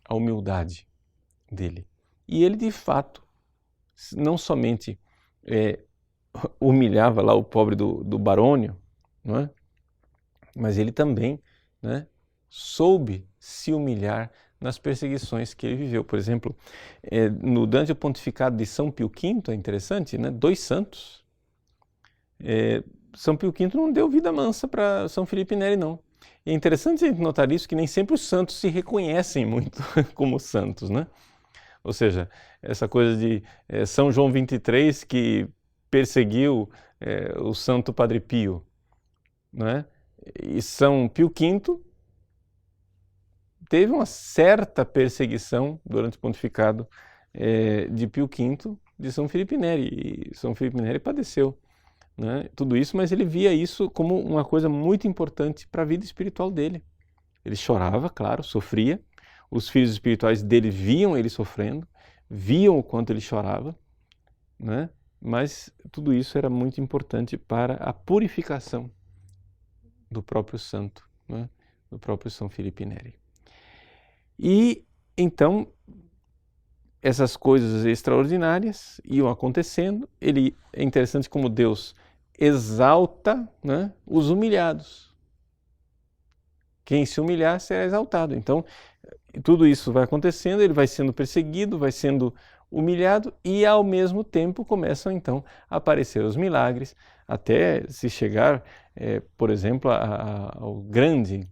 a humildade dele. E ele, de fato, não somente humilhava lá o pobre do Barônio, não é? Mas ele também, né, soube se humilhar nas perseguições que ele viveu. Por exemplo, durante o pontificado de São Pio V, é interessante, né, 2 santos. São Pio V não deu vida mansa para São Filipe Neri, não. E é interessante a gente notar isso, que nem sempre os santos se reconhecem muito como santos, né? Ou seja, essa coisa de São João 23 que perseguiu o Santo Padre Pio, né? E São Pio V teve uma certa perseguição durante o pontificado de Pio V de São Filipe Neri. E São Filipe Neri padeceu, né, tudo isso, mas ele via isso como uma coisa muito importante para a vida espiritual dele. Ele chorava, claro, sofria. Os filhos espirituais dele viam ele sofrendo, viam o quanto ele chorava, né? Mas tudo isso era muito importante para a purificação do próprio santo, né? Do próprio São Filipe Neri. E então essas coisas extraordinárias iam acontecendo. É interessante como Deus exalta, né, os humilhados. Quem se humilhar será exaltado. Então, tudo isso vai acontecendo, ele vai sendo perseguido, vai sendo humilhado e, ao mesmo tempo, começam então a aparecer os milagres, até se chegar, por exemplo, ao grande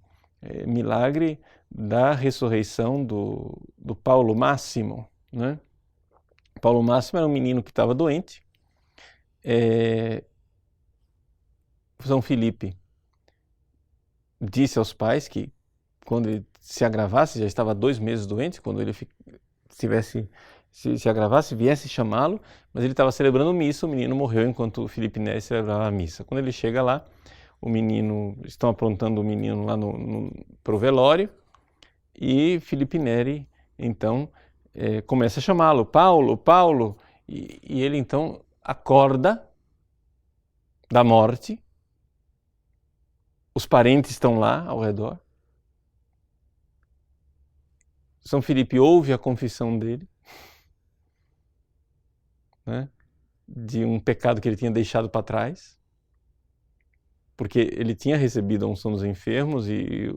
milagre da ressurreição do Paulo Máximo, né? Paulo Máximo era um menino que estava doente. São Filipe disse aos pais que quando ele se agravasse, já estava 2 meses doente, quando ele se agravasse, viesse chamá-lo, mas ele estava celebrando missa, o menino morreu enquanto Filipe Neri celebrava a missa. Quando ele chega lá, estão aprontando o menino lá para o velório, e Filipe Neri, então, começa a chamá-lo, Paulo, Paulo, e ele então acorda da morte. Os parentes estão lá ao redor. São Filipe ouve a confissão dele, né, de um pecado que ele tinha deixado para trás, porque ele tinha recebido a unção dos enfermos e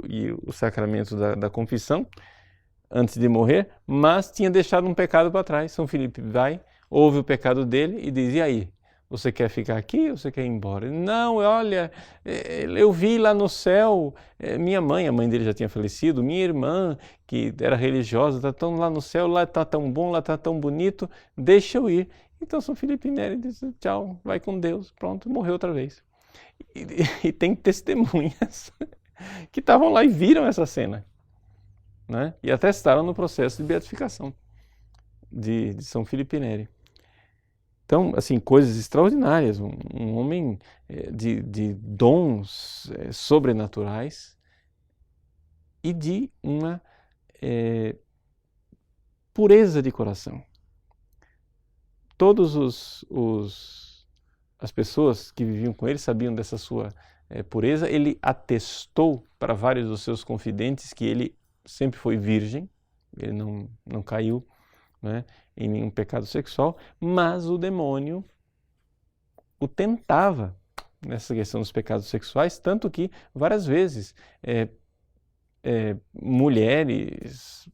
os sacramentos da confissão antes de morrer, mas tinha deixado um pecado para trás. São Filipe vai, ouve o pecado dele e diz: e aí? Você quer ficar aqui ou você quer ir embora? Não, olha, eu vi lá no céu, minha mãe, a mãe dele já tinha falecido, minha irmã, que era religiosa, está tão lá no céu, lá está tão bom, lá está tão bonito, deixa eu ir. Então São Filipe Neri disse: tchau, vai com Deus, pronto, morreu outra vez. E tem testemunhas que estavam lá e viram essa cena, né? E atestaram no processo de beatificação de São Filipe Neri. Então, assim, coisas extraordinárias, um homem de dons sobrenaturais e de uma pureza de coração. Todas as pessoas que viviam com ele sabiam dessa sua pureza. Ele atestou para vários dos seus confidentes que ele sempre foi virgem, ele não caiu, né, em nenhum pecado sexual, mas o demônio o tentava nessa questão dos pecados sexuais, tanto que várias vezes mulheres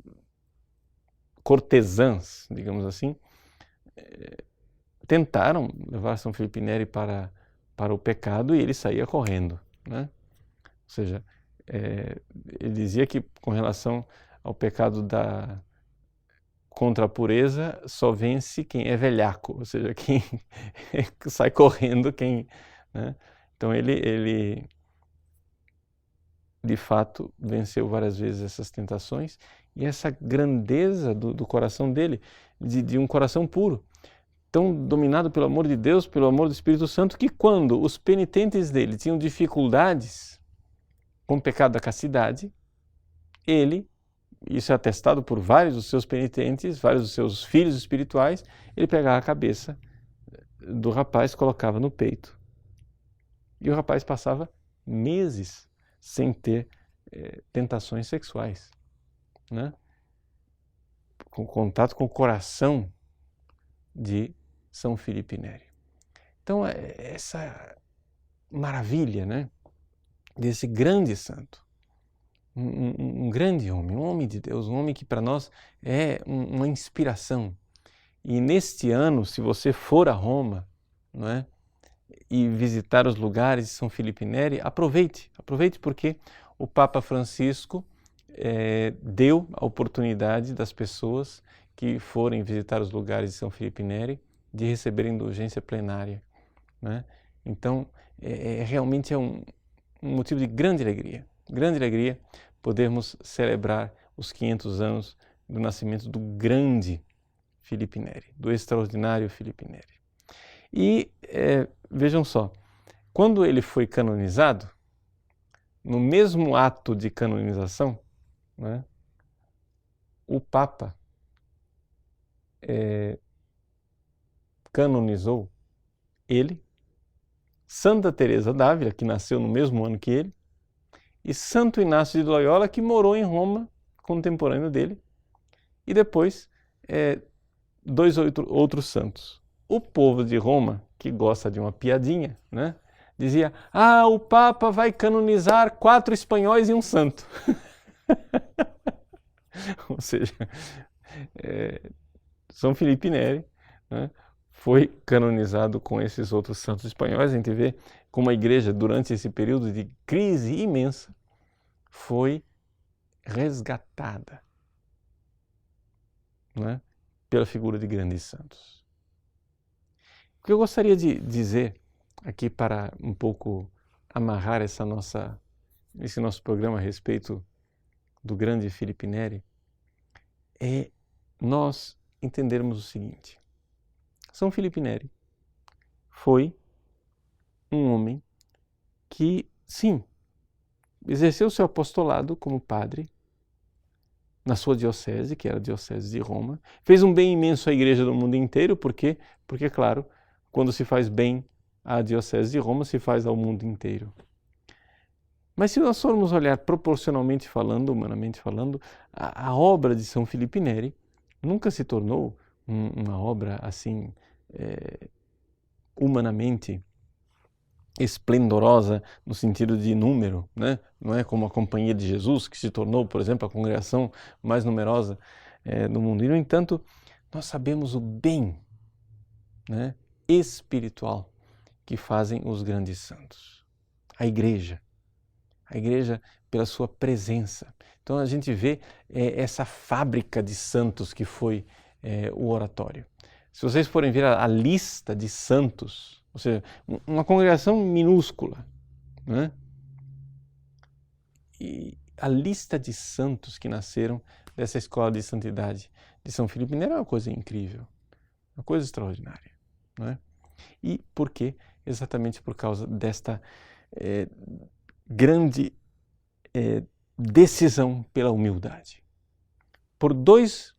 cortesãs, digamos assim, tentaram levar São Felipe Neri para o pecado e ele saía correndo, né? Ou seja, ele dizia que com relação ao pecado contra a pureza, só vence quem é velhaco, ou seja, quem sai correndo, né? Então ele de fato venceu várias vezes essas tentações e essa grandeza do coração dele, de um coração puro, tão dominado pelo amor de Deus, pelo amor do Espírito Santo, que quando os penitentes dele tinham dificuldades com o pecado da castidade, isso é atestado por vários dos seus penitentes, vários dos seus filhos espirituais, ele pegava a cabeça do rapaz, colocava no peito. E o rapaz passava meses sem ter tentações sexuais, né? Com contato com o coração de São Felipe Neri. Então, essa maravilha, né, desse grande santo, um grande homem, um homem de Deus, um homem que para nós é uma inspiração. E neste ano, se você for a Roma, não é, e visitar os lugares de São Felipe Neri, aproveite porque o Papa Francisco deu a oportunidade das pessoas que forem visitar os lugares de São Felipe Neri de receberem indulgência plenária, né? Então, realmente é um motivo de grande alegria podermos celebrar os 500 anos do nascimento do grande Felipe Neri, do extraordinário Felipe Neri. E vejam só, quando ele foi canonizado, no mesmo ato de canonização, né, o Papa canonizou ele, Santa Teresa d'Ávila, que nasceu no mesmo ano que ele, e Santo Inácio de Loyola, que morou em Roma, contemporâneo dele, e depois 2 outros santos. O povo de Roma, que gosta de uma piadinha, né, dizia: o Papa vai canonizar 4 espanhóis e um santo. Ou seja, São Felipe Neri, né, foi canonizado com esses outros santos espanhóis. A gente vê como a igreja, durante esse período de crise imensa, foi resgatada, né, pela figura de grandes santos. O que eu gostaria de dizer aqui para um pouco amarrar esse nosso programa a respeito do grande Felipe Neri é nós entendermos o seguinte: São Felipe Neri foi um homem que, sim, exerceu seu apostolado como padre na sua diocese, que era a diocese de Roma, fez um bem imenso à igreja do mundo inteiro, porque, claro, quando se faz bem à diocese de Roma, se faz ao mundo inteiro. Mas se nós formos olhar proporcionalmente falando, humanamente falando, a obra de São Felipe Neri nunca se tornou uma obra assim humanamente esplendorosa no sentido de número, né? Não é como a Companhia de Jesus, que se tornou, por exemplo, a congregação mais numerosa do mundo. E, no entanto, nós sabemos o bem, né, espiritual que fazem os grandes santos. A igreja pela sua presença. Então a gente vê essa fábrica de santos que foi o oratório. Se vocês forem ver a lista de santos, ou seja, uma congregação minúscula, né? E a lista de santos que nasceram dessa escola de santidade de São Felipe Neri é uma coisa incrível, uma coisa extraordinária, né? E por quê? Exatamente por causa desta grande decisão pela humildade. Por 2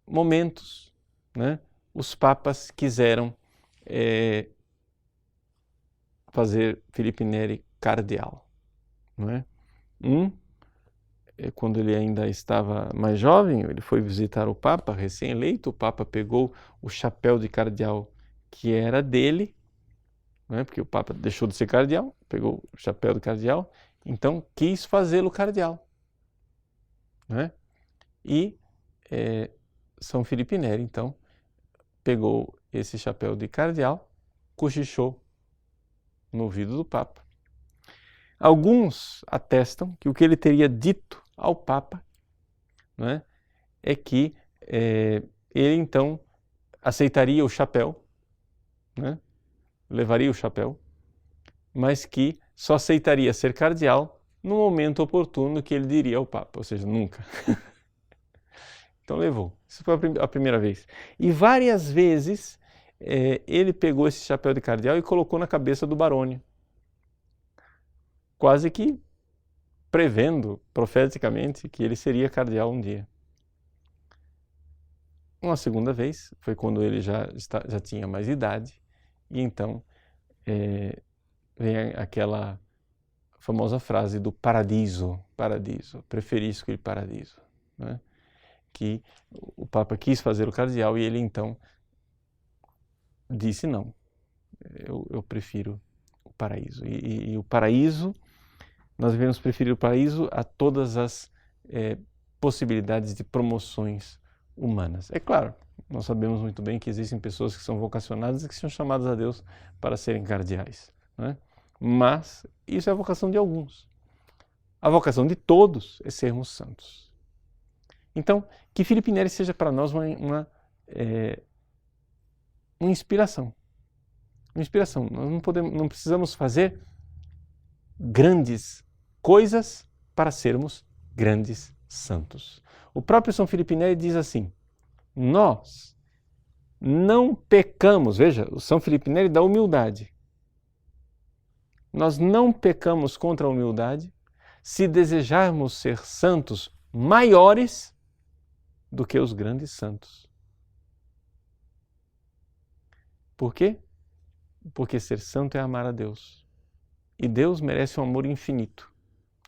momentos, né, os papas quiseram fazer Felipe Neri cardeal, não é? Quando ele ainda estava mais jovem, ele foi visitar o Papa, recém-eleito. O Papa pegou o chapéu de cardeal que era dele, não é? Porque o Papa deixou de ser cardeal, pegou o chapéu de cardeal, então quis fazê-lo cardeal, não é? E São Felipe Neri, então, pegou esse chapéu de cardeal, cochichou no ouvido do Papa. Alguns atestam que o que ele teria dito ao Papa, não é que ele então aceitaria o chapéu, né? Levaria o chapéu, mas que só aceitaria ser cardeal no momento oportuno que ele diria ao Papa, ou seja, nunca. Então levou. Isso foi a primeira vez. E várias vezes ele pegou esse chapéu de cardeal e colocou na cabeça do Barônio, quase que prevendo profeticamente que ele seria cardeal um dia. Uma segunda vez foi quando ele já tinha mais idade, e então vem aquela famosa frase do paradiso, preferisco il paradiso, né? Que o Papa quis fazer o cardeal e ele então disse não, eu prefiro o paraíso. E o paraíso, nós devemos preferir o paraíso a todas as possibilidades de promoções humanas. É claro, nós sabemos muito bem que existem pessoas que são vocacionadas e que são chamadas a Deus para serem cardeais, né? Mas isso é a vocação de alguns. A vocação de todos é sermos santos. Então, que Felipe Neri seja para nós uma inspiração. Uma inspiração. Nós não precisamos fazer grandes coisas para sermos grandes santos. O próprio São Felipe Neri diz assim: nós não pecamos, veja, o São Felipe Neri da humildade. Nós não pecamos contra a humildade se desejarmos ser santos maiores do que os grandes santos. Por quê? Porque ser santo é amar a Deus. E Deus merece um amor infinito.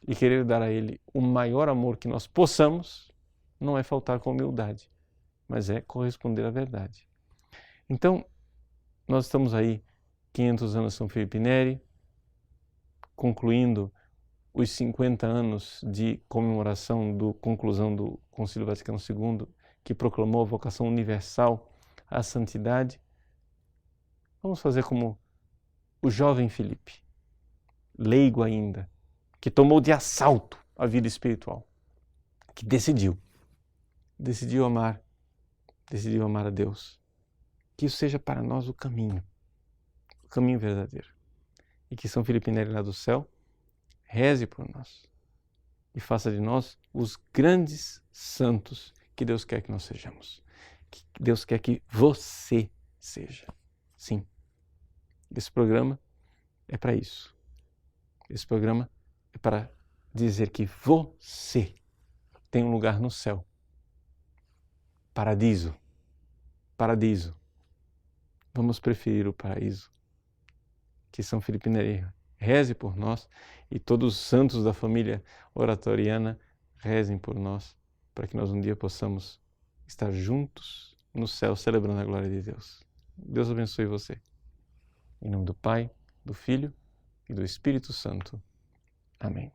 E querer dar a Ele o maior amor que nós possamos não é faltar com humildade, mas é corresponder à verdade. Então, nós estamos aí 500 anos de São Felipe Neri, concluindo os 50 anos de comemoração da conclusão do Concílio Vaticano II, que proclamou a vocação universal à santidade. Vamos fazer como o jovem Felipe, leigo ainda, que tomou de assalto a vida espiritual, que decidiu amar a Deus. Que isso seja para nós o caminho verdadeiro. E que São Felipe Neri lá do céu reze por nós e faça de nós os grandes santos que Deus quer que nós sejamos. Que Deus quer que você seja. Sim. Esse programa é para isso. Esse programa é para dizer que você tem um lugar no céu. Paradiso. Vamos preferir o paraíso. Que São Felipe Neri reze por nós e todos os santos da família oratoriana rezem por nós, para que nós um dia possamos estar juntos no céu celebrando a glória de Deus. Deus abençoe você. Em nome do Pai, do Filho e do Espírito Santo. Amém.